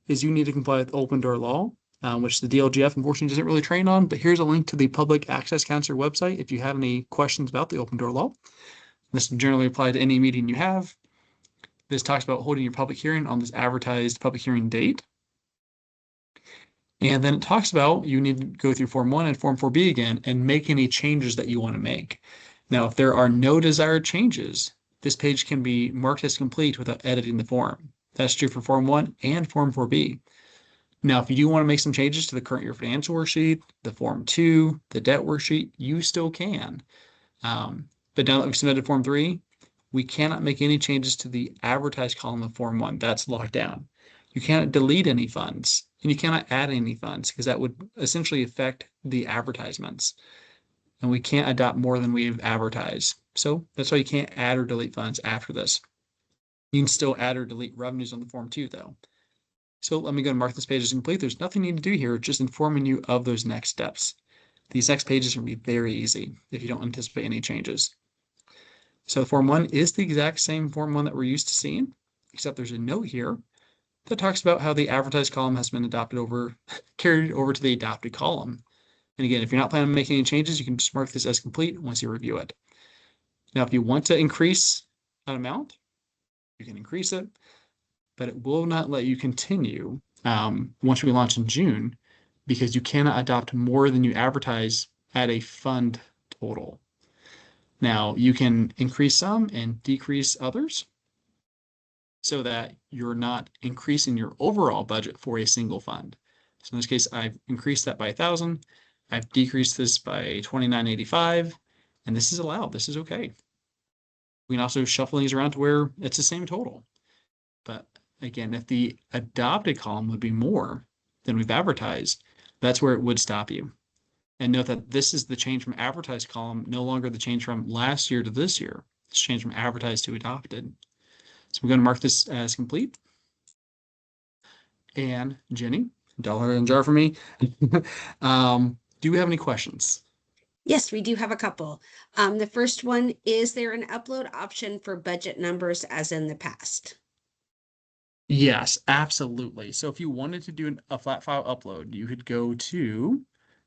is you need to comply with open door law, which the DLGF unfortunately doesn't really train on, but here's a link to the Public Access Counselor website if you have any questions about the open door law. This will generally apply to any meeting you have. This talks about holding your public hearing on this advertised public hearing date. And then it talks about you need to go through Form 1 and Form 4B again and make any changes that you want to make. Now, if there are no desired changes, this page can be marked as complete without editing the form. That's true for Form 1 and Form 4B. Now, if you do want to make some changes to the current year financial worksheet, the Form 2, the debt worksheet, you still can. But now that we've submitted Form 3, we cannot make any changes to the advertised column of Form 1. That's locked down. You cannot delete any funds, and you cannot add any funds because that would essentially affect the advertisements. And we can't adopt more than we've advertised. So that's why you can't add or delete funds after this. You can still add or delete revenues on the Form 2, though. So let me go and mark this page as complete. There's nothing you need to do here, just informing you of those next steps. These next pages are going to be very easy if you don't anticipate any changes. So Form 1 is the exact same Form 1 that we're used to seeing, except there's a note here that talks about how the advertised column has been carried over to the adopted column. And again, if you're not planning on making any changes, you can just mark this as complete once you review it. Now, if you want to increase an amount, you can increase it, but it will not let you continue once we launch in June because you cannot adopt more than you advertise at a fund total. Now you can increase some and decrease others so that you're not increasing your overall budget for a single fund. So in this case, I've increased that by 1,000. I've decreased this by 29.85, and this is allowed. This is okay. We can also shuffle these around to where it's the same total. But again, if the adopted column would be more than we've advertised, that's where it would stop you. And note that this is the change from advertised column, no longer the change from last year to this year. It's change from advertised to adopted. So we're going to mark this as complete. And Jenny, dollar and jar for me. Do we have any questions? Yes, we do have a couple. The first one, is there an upload option for budget numbers as in the past? Yes, absolutely. So if you wanted to do a flat file upload, you could go to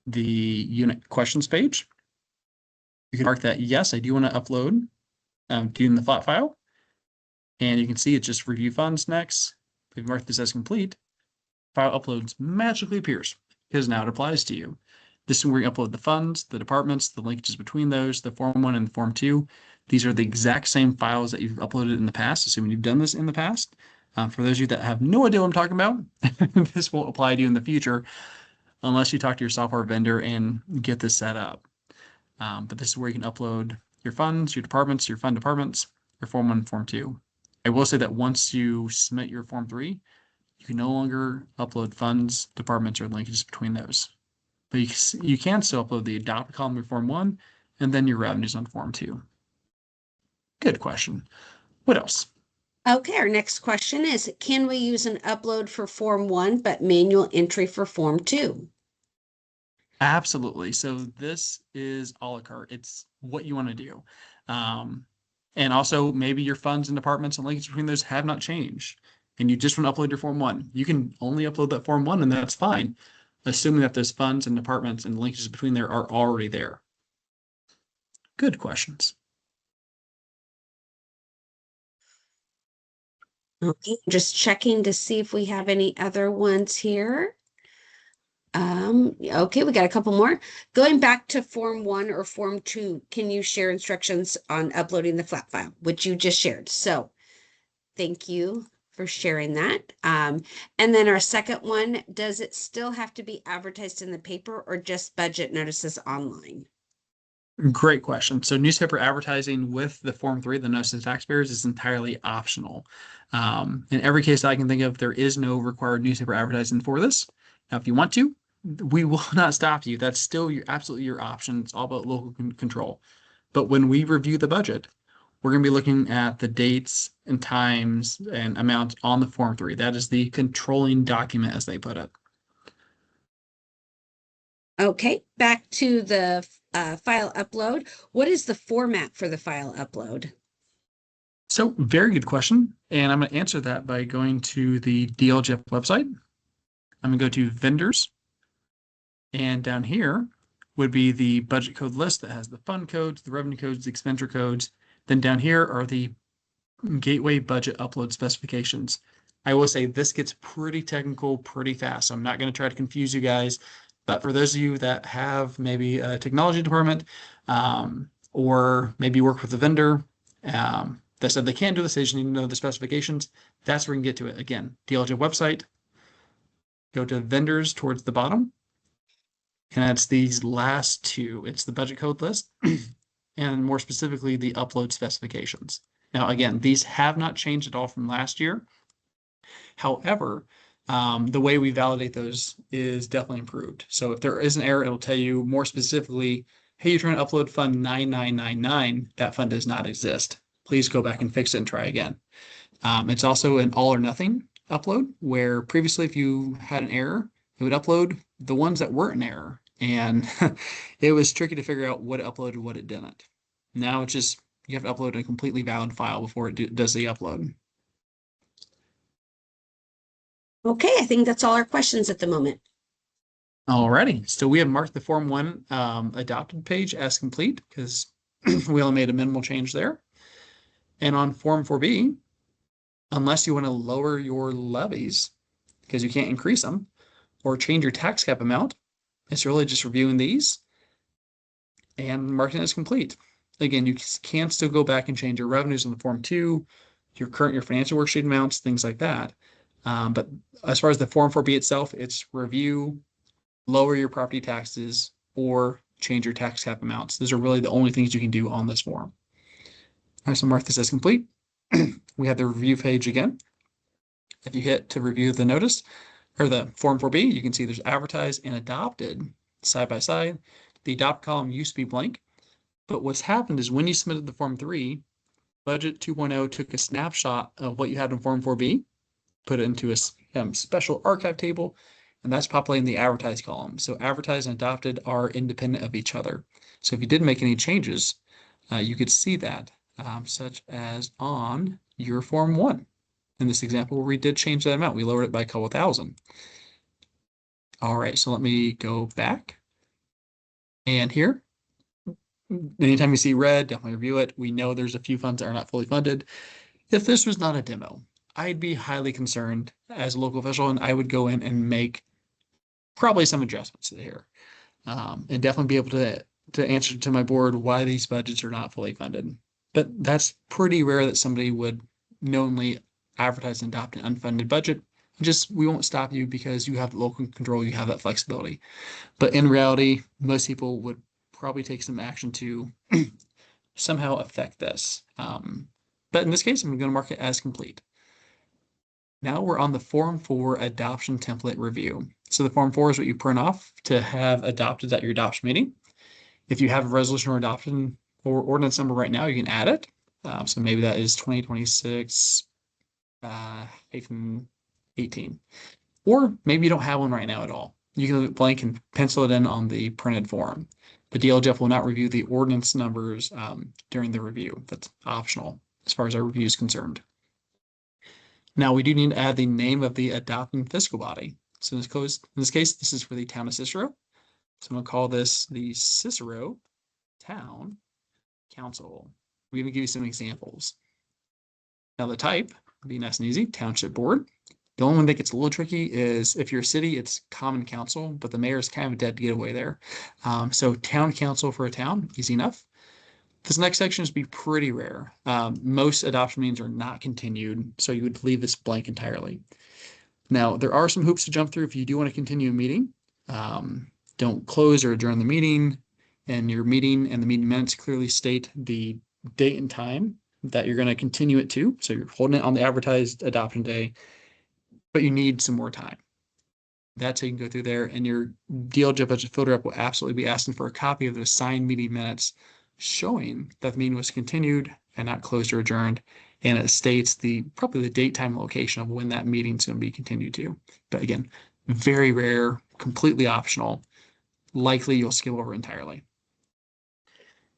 the unit questions page. You can mark that, yes, I do want to upload doing the flat file. And you can see it's just review funds next. If you mark this as complete, file uploads magically appears because now it applies to you. This is where you upload the funds, the departments, the linkages between those, the Form 1 and the Form 2. These are the exact same files that you've uploaded in the past, assuming you've done this in the past. For those of you that have no idea what I'm talking about, this won't apply to you in the future unless you talk to your software vendor and get this set up. But this is where you can upload your funds, your departments, your fund departments, your Form 1 and Form 2. I will say that once you submit your Form 3, you can no longer upload funds, departments, or linkages between those. But you can still upload the adopted column in Form 1 and then your revenues on Form 2. Good question. What else? Okay, our next question is, can we use an upload for Form 1 but manual entry for Form 2? Absolutely. So this is a la carte. It's what you want to do. And also maybe your funds and departments and links between those have not changed. And you just want to upload your Form 1. You can only upload that Form 1 and that's fine, assuming that those funds and departments and linkages between there are already there. Good questions. Okay, just checking to see if we have any other ones here. Okay, we got a couple more. Going back to Form 1 or Form 2, can you share instructions on uploading the flat file, which you just shared? So thank you for sharing that. And then our second one, does it still have to be advertised in the paper or just budget notices online? Great question. So newspaper advertising with the Form 3, the notice to taxpayers, is entirely optional. In every case I can think of, there is no required newspaper advertising for this. Now, if you want to, we will not stop you. That's still absolutely your option. It's all about local control. But when we review the budget, we're going to be looking at the dates and times and amounts on the Form 3. That is the controlling document, as they put it. Okay, back to the file upload. What is the format for the file upload? So very good question. And I'm going to answer that by going to the DLGF website. I'm going to go to vendors. And down here would be the budget code list that has the fund codes, the revenue codes, the expenditure codes. Then down here are the gateway budget upload specifications. I will say this gets pretty technical pretty fast. So I'm not going to try to confuse you guys. But for those of you that have maybe a technology department or maybe work with a vendor that said they can't do this, they just need to know the specifications, that's where we can get to it. Again, DLGF website, go to vendors towards the bottom. And it's these last two. It's the budget code list and more specifically the upload specifications. Now, again, these have not changed at all from last year. However, the way we validate those is definitely improved. So if there is an error, it'll tell you more specifically, hey, you're trying to upload fund 9999. That fund does not exist. Please go back and fix it and try again. It's also an all or nothing upload where previously if you had an error, it would upload the ones that weren't an error. And it was tricky to figure out what it uploaded, what it didn't. Now it's just, you have to upload a completely valid file before it does the upload. Okay, I think that's all our questions at the moment. Alrighty, so we have marked the Form 1 adopted page as complete because we only made a minimal change there. And on Form 4B, unless you want to lower your levies because you can't increase them or change your tax cap amount, it's really just reviewing these and marking it as complete. Again, you can still go back and change your revenues in the Form 2, your financial worksheet amounts, things like that. But as far as the Form 4B itself, it's review, lower your property taxes, or change your tax cap amounts. Those are really the only things you can do on this form. All right, so mark this as complete. We have the review page again. If you hit to review the notice or the Form 4B, you can see there's advertised and adopted side by side. The adopt column used to be blank, but what's happened is when you submitted the Form 3, Budget 2.0 took a snapshot of what you had in Form 4B, put it into a special archive table, and that's populating the advertised column. So advertised and adopted are independent of each other. So if you did make any changes, you could see that, such as on your Form 1. In this example, where we did change that amount, we lowered it by a couple thousand. All right, so let me go back. And here, anytime you see red, definitely review it. We know there's a few funds that are not fully funded. If this was not a demo, I'd be highly concerned as a local official, and I would go in and make probably some adjustments here, and definitely be able to answer to my board why these budgets are not fully funded. But that's pretty rare that somebody would knowingly advertise and adopt an unfunded budget. We won't stop you because you have local control, you have that flexibility. But in reality, most people would probably take some action to somehow affect this. But in this case, I'm going to mark it as complete. Now we're on the Form 4 adoption template review. So the Form 4 is what you print off to have adopted at your adoption meeting. If you have a resolution or adoption or ordinance number right now, you can add it. So maybe that is 2026 18. Or maybe you don't have one right now at all. You can leave it blank and pencil it in on the printed form. The DLGF will not review the ordinance numbers during the review. That's optional as far as our review is concerned. Now we do need to add the name of the adopting fiscal body. So in this case, this is for the town of Cicero. So I'm going to call this the Cicero Town Council. We're going to give you some examples. Now the type would be nice and easy, Township Board. The only one that gets a little tricky is if you're a city, it's Common Council, but the mayor is kind of a dead giveaway there. So Town Council for a town, easy enough. This next section is be pretty rare. Most adoption meetings are not continued, so you would leave this blank entirely. Now, there are some hoops to jump through if you do want to continue a meeting. Don't close or adjourn the meeting, and your meeting and the meeting minutes clearly state the date and time that you're going to continue it to. So you're holding it on the advertised adoption day, but you need some more time. That's how you can go through there, and your DLGF budget filter up will absolutely be asking for a copy of the signed meeting minutes showing that the meeting was continued and not closed or adjourned, and it states probably the date, time, location of when that meeting is going to be continued to. But again, very rare, completely optional. Likely you'll skip over entirely.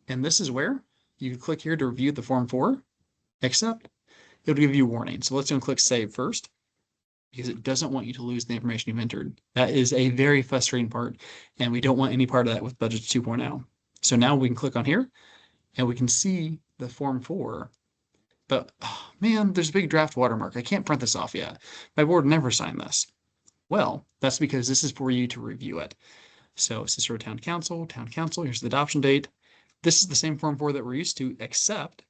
And this is where you can click here to review the Form 4, except it'll give you a warning. So let's go and click Save first, because it doesn't want you to lose the information you've entered. That is a very frustrating part, and we don't want any part of that with Budget 2.0. So now we can click on here, and we can see the Form 4, but oh, man, there's a big draft watermark. I can't print this off yet. My board never signed this. Well, that's because this is for you to review it. So Cicero Town Council, here's the adoption date. This is the same Form 4 that we're used to, except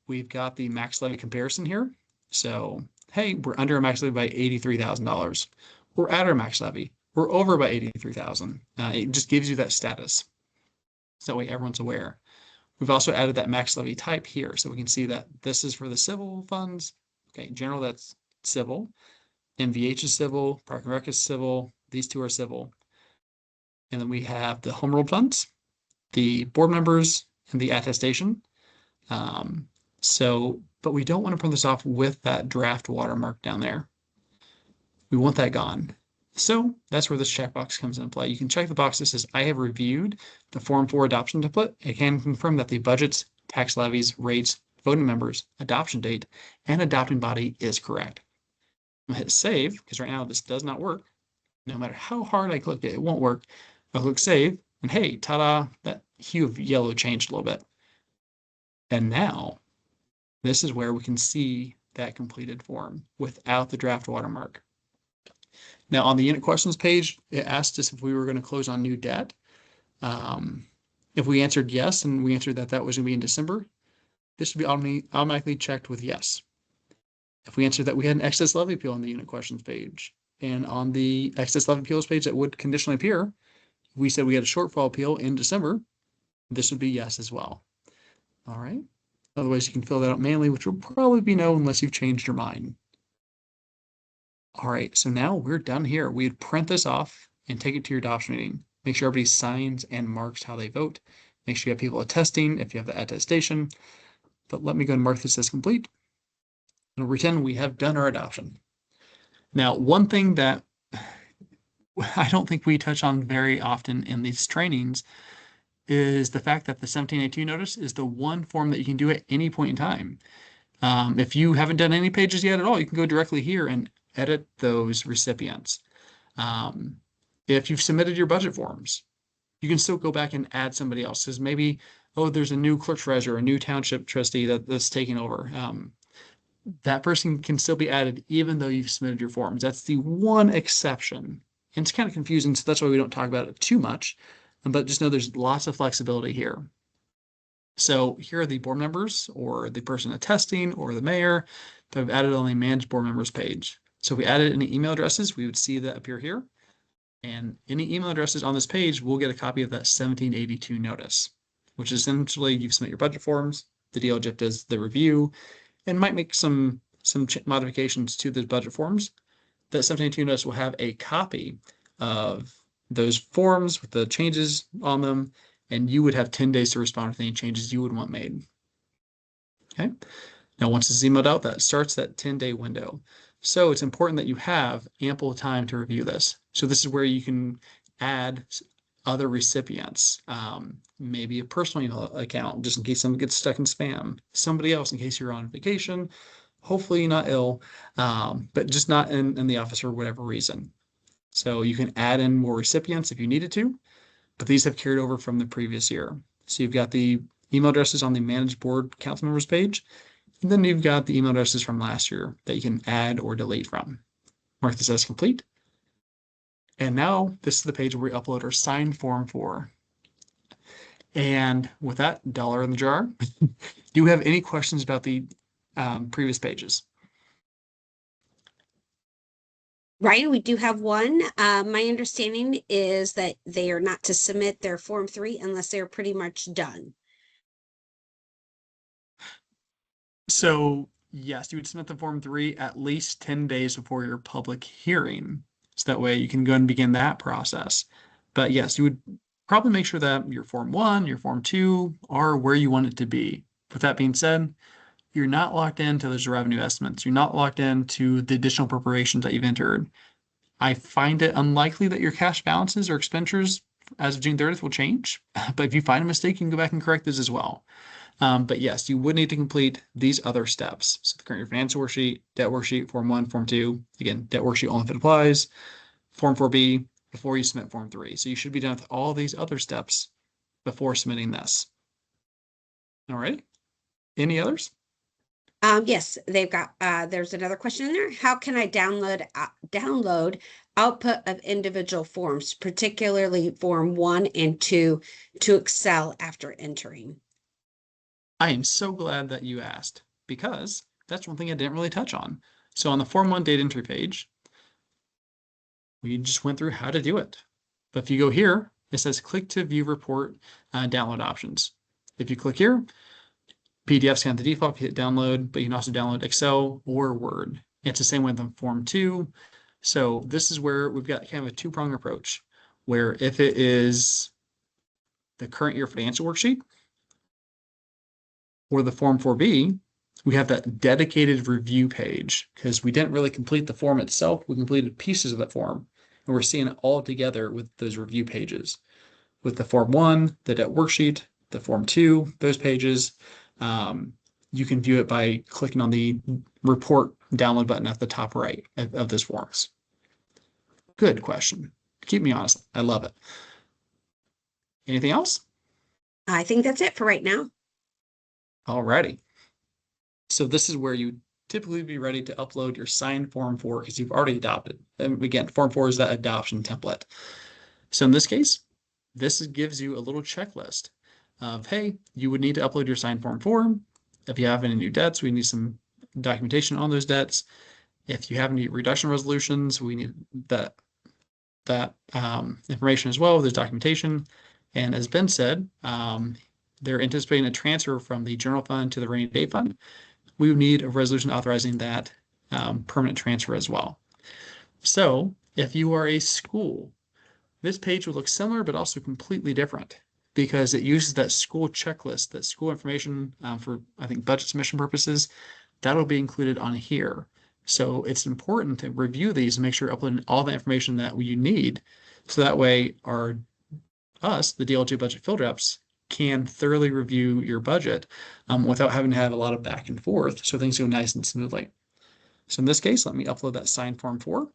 we've got the max levy comparison here. So, hey, we're under a max levy by $83,000. We're at our max levy. We're over by $83,000. It just gives you that status. So that way everyone's aware. We've also added that max levy type here. So we can see that this is for the civil funds. Okay, general, that's civil. MVH is civil. Park and Rec is civil. These two are civil. And then we have the home rule funds, the board members, and the attestation. But we don't want to print this off with that draft watermark down there. We want that gone. So that's where this checkbox comes into play. You can check the box that says, I have reviewed the Form 4 adoption template. It can confirm that the budgets, tax levies, rates, voting members, adoption date, and adopting body is correct. I'm going to hit save because right now this does not work. No matter how hard I click it, it won't work. I'll click save, and hey, ta-da, that hue of yellow changed a little bit. And now this is where we can see that completed form without the draft watermark. Now on the unit questions page, it asked us if we were going to close on new debt. And If we answered yes, and we answered that that was going to be in December, this would be automatically checked with yes. If we answered that we had an excess levy appeal on the unit questions page, and on the excess levy appeals page that would conditionally appear, we said we had a shortfall appeal in December, this would be yes as well. All right. Otherwise, you can fill that out manually, which will probably be no unless you've changed your mind. All right, so now we're done here. We'd print this off and take it to your adoption meeting. Make sure everybody signs and marks how they vote. Make sure you have people attesting if you have the attestation. But let me go and mark this as complete. And pretend we have done our adoption. Now, one thing that I don't think we touch on very often in these trainings is the fact that the 1782 notice is the one form that you can do at any point in time. If you haven't done any pages yet at all, you can go directly here and edit those recipients. If you've submitted your budget forms, you can still go back and add somebody else, because maybe, oh, there's a new clerk treasurer, a new township trustee that's taking over. That person can still be added even though you've submitted your forms. That's the one exception. And it's kind of confusing, so that's why we don't talk about it too much. But just know there's lots of flexibility here. So here are the board members, or the person attesting, or the mayor that I've added on the managed board members page. So if we added any email addresses, we would see that appear here. And any email addresses on this page will get a copy of that 1782 notice, which is essentially you submit your budget forms, the DLGF does the review, and might make some modifications to those budget forms. That 1782 notice will have a copy of those forms with the changes on them, and you would have 10 days to respond with any changes you would want made. Okay. Now, once it's emailed out, that starts that 10-day window. So it's important that you have ample time to review this. So this is where you can add other recipients, maybe a personal email account, just in case someone gets stuck in spam, somebody else in case you're on vacation, hopefully not ill, but just not in the office for whatever reason. So you can add in more recipients if you needed to, but these have carried over from the previous year. So you've got the email addresses on the managed board council members page, and then you've got the email addresses from last year that you can add or delete from. Mark this as complete. And now this is the page where we upload our signed form 4. And with that dollar in the jar, do you have any questions about the previous pages? Ryan, we do have one. My understanding is that they are not to submit their Form 3 unless they're pretty much done. So yes, you would submit the Form 3 at least 10 days before your public hearing. So that way you can go and begin that process. But yes, you would probably make sure that your Form 1, your Form 2 are where you want it to be. With that being said, you're not locked into those revenue estimates. You're not locked into the additional appropriations that you've entered. I find it unlikely that your cash balances or expenditures as of June 30th will change. But if you find a mistake, you can go back and correct those as well. But yes, you would need to complete these other steps. So the current year financial worksheet, debt worksheet, Form 1, Form 2. Again, debt worksheet only if it applies. Form 4B before you submit Form 3. So you should be done with all these other steps before submitting this. All right. Any others? Yes, they've got, there's another question in there. How can I download output of individual forms, particularly Form 1 and 2 to Excel after entering? I am so glad that you asked, because that's one thing I didn't really touch on. So on the Form 1 data entry page, we just went through how to do it. But if you go here, it says click to view report download options. If you click here, PDF's kind of the default, hit download, but you can also download Excel or Word. It's the same with the Form 2. So this is where we've got kind of a two-pronged approach, where if it is the current year financial worksheet or the Form 4B, we have that dedicated review page because we didn't really complete the form itself. We completed pieces of that form, and we're seeing it all together with those review pages. With the Form 1, the debt worksheet, the Form 2, those pages, you can view it by clicking on the report download button at the top right of those forms. Good question. Keep me honest. I love it. Anything else? I think that's it for right now. Alrighty. So this is where you typically be ready to upload your signed Form 4 because you've already adopted. And again, Form 4 is that adoption template. So in this case, this gives you a little checklist. of, hey, you would need to upload your signed Form 4. If you have any new debts, we need some documentation on those debts. If you have any reduction resolutions, we need that information as well. There's documentation. And as Ben said, they're anticipating a transfer from the general fund to the rainy day fund. We would need a resolution authorizing that permanent transfer as well. So if you are a school, this page will look similar, but also completely different because it uses that school checklist, that school information for, I think, budget submission purposes. That'll be included on here. So it's important to review these and make sure you're uploading all the information that you need. So that way the DLG budget field reps, can thoroughly review your budget without having to have a lot of back and forth. So things go nice and smoothly. So in this case, let me upload that signed Form 4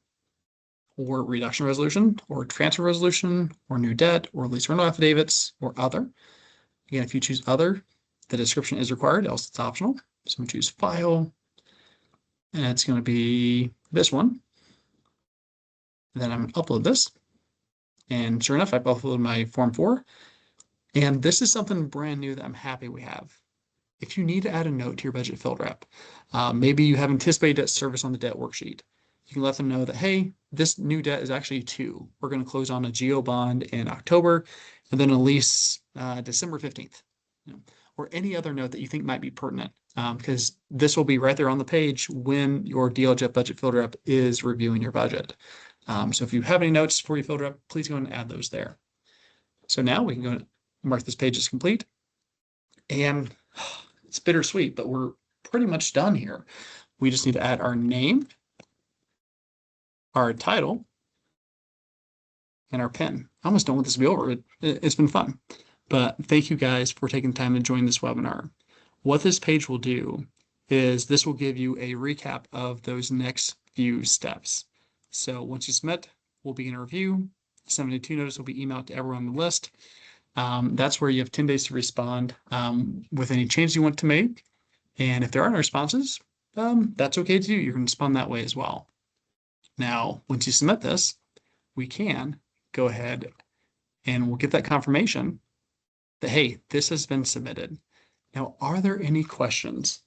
or reduction resolution or transfer resolution or new debt or lease rental affidavits or other. Again, if you choose other, the description is required, else it's optional. So we choose file, and it's going to be this one. And then I'm going to upload this. And sure enough, I've uploaded my Form 4. And this is something brand new that I'm happy we have. If you need to add a note to your budget field rep, maybe you have anticipated debt service on the debt worksheet. You can let them know that, hey, this new debt is actually 2. We're going to close on a GO bond in October and then a lease December 15th. Or any other note that you think might be pertinent, because this will be right there on the page when your DLGF budget field rep is reviewing your budget. So if you have any notes for your field rep, please go and add those there. So now we can go and mark this page as complete. And it's bittersweet, but we're pretty much done here. We just need to add our name, our title, and our PIN. I almost don't want this to be over. It's been fun. But thank you guys for taking the time to join this webinar. What this page will do is this will give you a recap of those next few steps. So once you submit, we'll begin a review. 72 notice will be emailed to everyone on the list. That's where you have 10 days to respond with any changes you want to make. And if there are no responses, that's okay too. You can respond that way as well. Now, once you submit this, we can go ahead and we'll get that confirmation that, hey, this has been submitted. Now, are there any questions?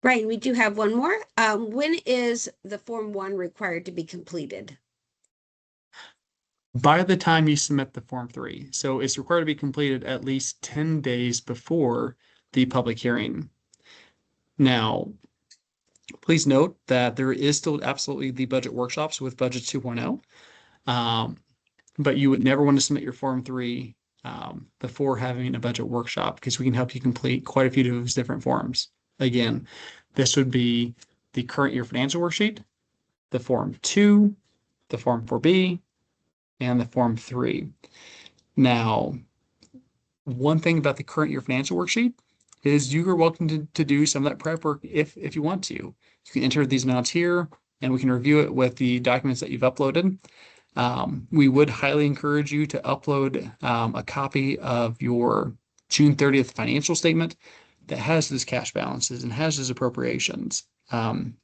Brian, we do have one more. When is the Form 1 required to be completed? By the time you submit the Form 3. So it's required to be completed at least 10 days before the public hearing. Now, please note that there is still absolutely the budget workshops with Budget 2.0. But you would never want to submit your Form 3 before having a budget workshop because we can help you complete quite a few of those different forms. Again, this would be the current year financial worksheet, the Form 2, the Form 4B, and the Form 3. Now, one thing about the current year financial worksheet is you are welcome to do some of that prep work if you want to. You can enter these amounts here, and we can review it with the documents that you've uploaded. We would highly encourage you to upload a copy of your June 30th financial statement that has those cash balances and has those appropriations,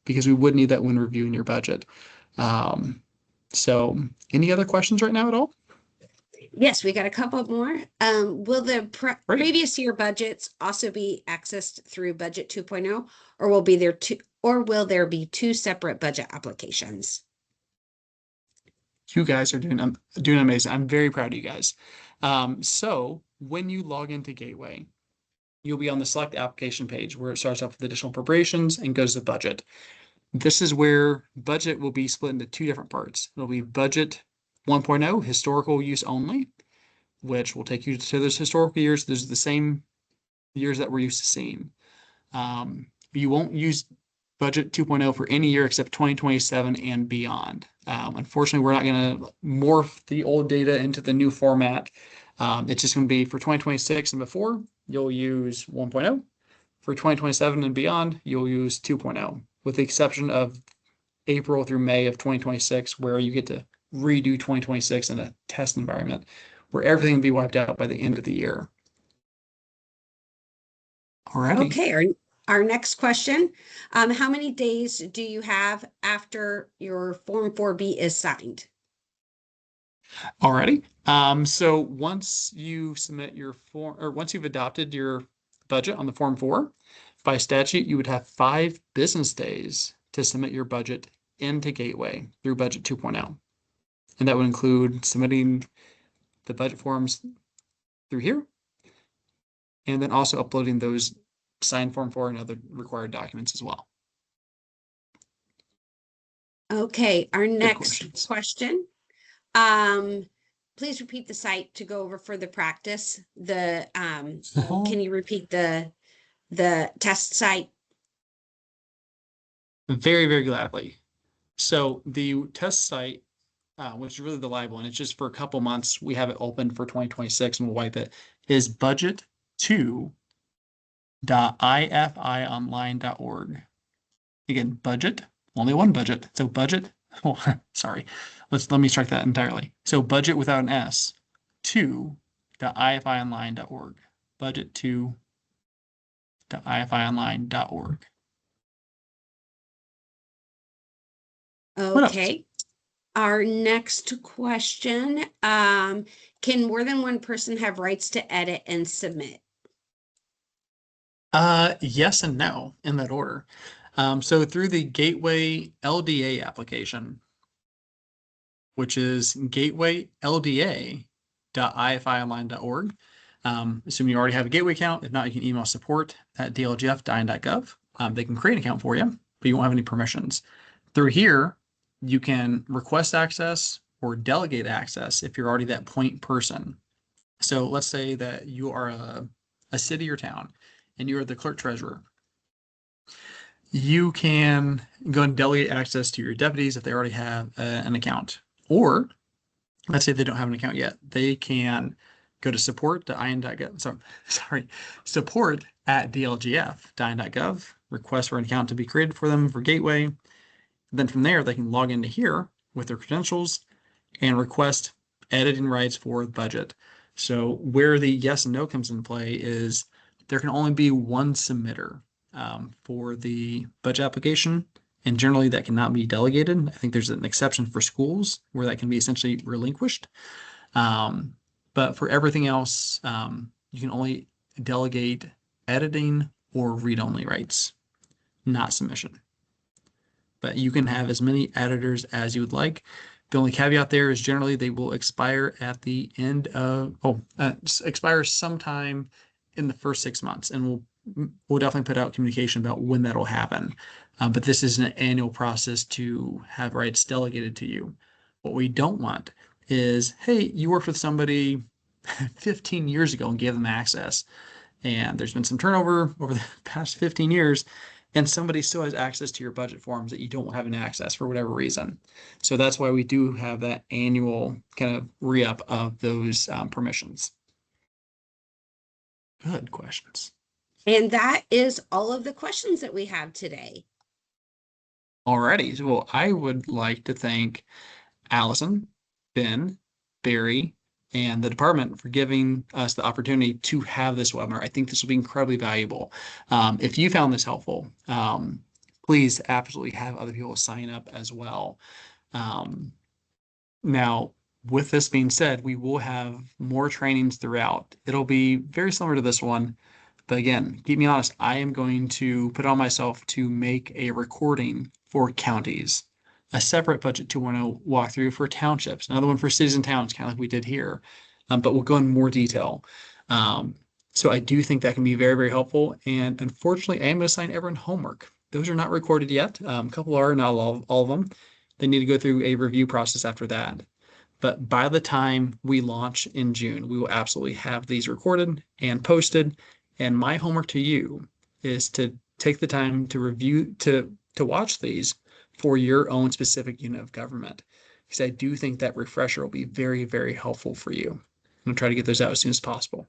because we would need that when reviewing your budget. So any other questions right now at all? Yes, we got a couple more. Will the previous year budgets also be accessed through Budget 2.0, or will there be 2 separate budget applications? You guys are doing amazing. I'm very proud of you guys. So when you log into Gateway, you'll be on the select application page where it starts off with additional appropriations and goes to budget. This is where budget will be split into 2 different parts. It'll be budget 1.0, historical use only, which will take you to those historical years. Those are the same years that we're used to seeing. You won't use budget 2.0 for any year except 2027 and beyond. Unfortunately, we're not going to morph the old data into the new format. It's just going to be for 2026 and before, you'll use 1.0. For 2027 and beyond, you'll use 2.0, with the exception of April through May of 2026, where you get to redo 2026 in a test environment, where everything will be wiped out by the end of the year. All right. Okay, our next question. How many days do you have after your Form 4B is signed? Alrighty. So once you submit your form, or once you've adopted your budget on the Form 4, by statute, you would have 5 business days to submit your budget into Gateway through Budget 2.0. And that would include submitting the budget forms through here, and then also uploading those signed Form 4 and other required documents as well. Okay, our next questions. question. Please repeat the site to go over further practice. Can you repeat the test site? Very, very gladly. So the test site, which is really the live one, it's just for a couple months. We have it open for 2026 and we'll wipe it, is budget2.ifionline.org. Again, budget, only one budget. So budget, oh, sorry. Let me strike that entirely. So budget without an S, 2.ifionline.org. budget2.ifionline.org. Okay. Our next question, can more than one person have rights to edit and submit? Yes and no in that order. So through the Gateway LDA application, which is gatewayLDA.ifionline.org. Assuming you already have a Gateway account. If not, you can email support@dlgf.gov. They can create an account for you, but you won't have any permissions. Through here, you can request access or delegate access if you're already that point person. So let's say that you are a city or town and you are the clerk treasurer. You can go and delegate access to your deputies if they already have an account. Or let's say they don't have an account yet. They can go to support.in.gov. Sorry, support@dlgf.in.gov, request for an account to be created for them for Gateway. Then from there, they can log into here with their credentials and request editing rights for the budget. So where the yes and no comes into play is there can only be one submitter for the budget application. And generally that cannot be delegated. I think there's an exception for schools where that can be essentially relinquished. But for everything else, you can only delegate editing or read-only rights, not submission. But you can have as many editors as you would like. The only caveat there is generally they will expire at the end of, expire sometime in the first 6 months. And we'll definitely put out communication about when that'll happen. But this is an annual process to have rights delegated to you. What we don't want is, hey, you worked with somebody 15 years ago and gave them access, and there's been some turnover over the past 15 years, and somebody still has access to your budget forms that you don't have an access for whatever reason. So that's why we do have that annual kind of re-up of those permissions. Good questions. And that is all of the questions that we have today. Alrighty, well, I would like to thank Allison, Ben, Barry, and the department for giving us the opportunity to have this webinar. I think this will be incredibly valuable. If you found this helpful, please absolutely have other people sign up as well. Now, with this being said, we will have more trainings throughout. It'll be very similar to this one, but again, keep me honest, I am going to put on myself to make a recording for counties, a separate Budget 2.0 walkthrough for townships, another one for cities and towns, kind of like we did here, but we'll go in more detail. So I do think that can be very, very helpful. And unfortunately, I am going to assign everyone homework. Those are not recorded yet. A couple are, not all of them. They need to go through a review process after that. But by the time we launch in June, we will absolutely have these recorded and posted. And my homework to you is to take the time to review, to watch these for your own specific unit of government. Because I do think that refresher will be very, very helpful for you. I'm going to try to get those out as soon as possible.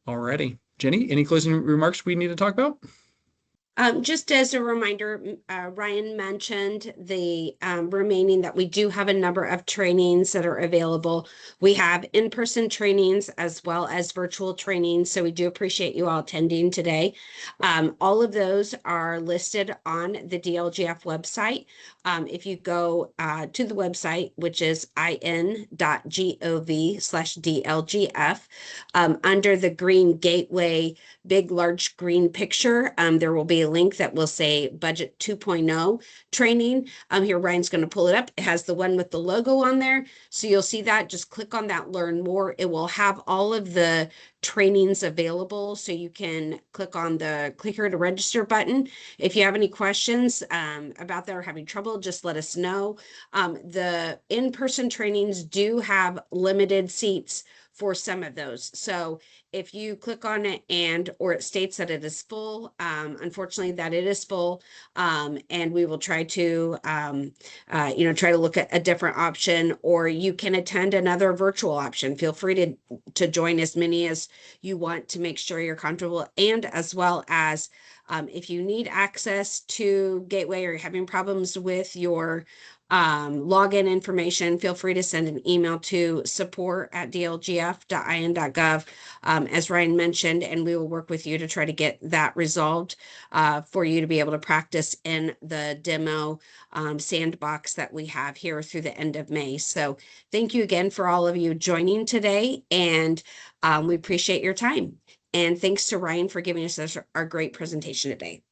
Alrighty. Jenny, any closing remarks we need to talk about? Just as a reminder, Ryan mentioned the remaining that we do have a number of trainings that are available. We have in-person trainings as well as virtual trainings. So we do appreciate you all attending today. All of those are listed on the DLGF website. If you go to the website, which is in.gov/DLGF, under the green gateway, big, large green picture, there will be a link that will say Budget 2.0 training. Here, Ryan's going to pull it up. It has the one with the logo on there. So you'll see that. Just click on that, learn more. It will have all of the trainings available. So you can click on the click here to register button. If you have any questions about that or having trouble, just let us know. The in-person trainings do have limited seats for some of those. So if you click on it or it states that it is full, unfortunately that it is full, and we will try to try to look at a different option, or you can attend another virtual option. Feel free to join as many as you want to make sure you're comfortable, and as well as if you need access to Gateway or you're having problems with your login information, feel free to send an email to support@dlgf.in.gov, as Ryan mentioned, and we will work with you to try to get that resolved for you to be able to practice in the demo sandbox that we have here through the end of May. So thank you again for all of you joining today, and we appreciate your time. And thanks to Ryan for giving us our great presentation today.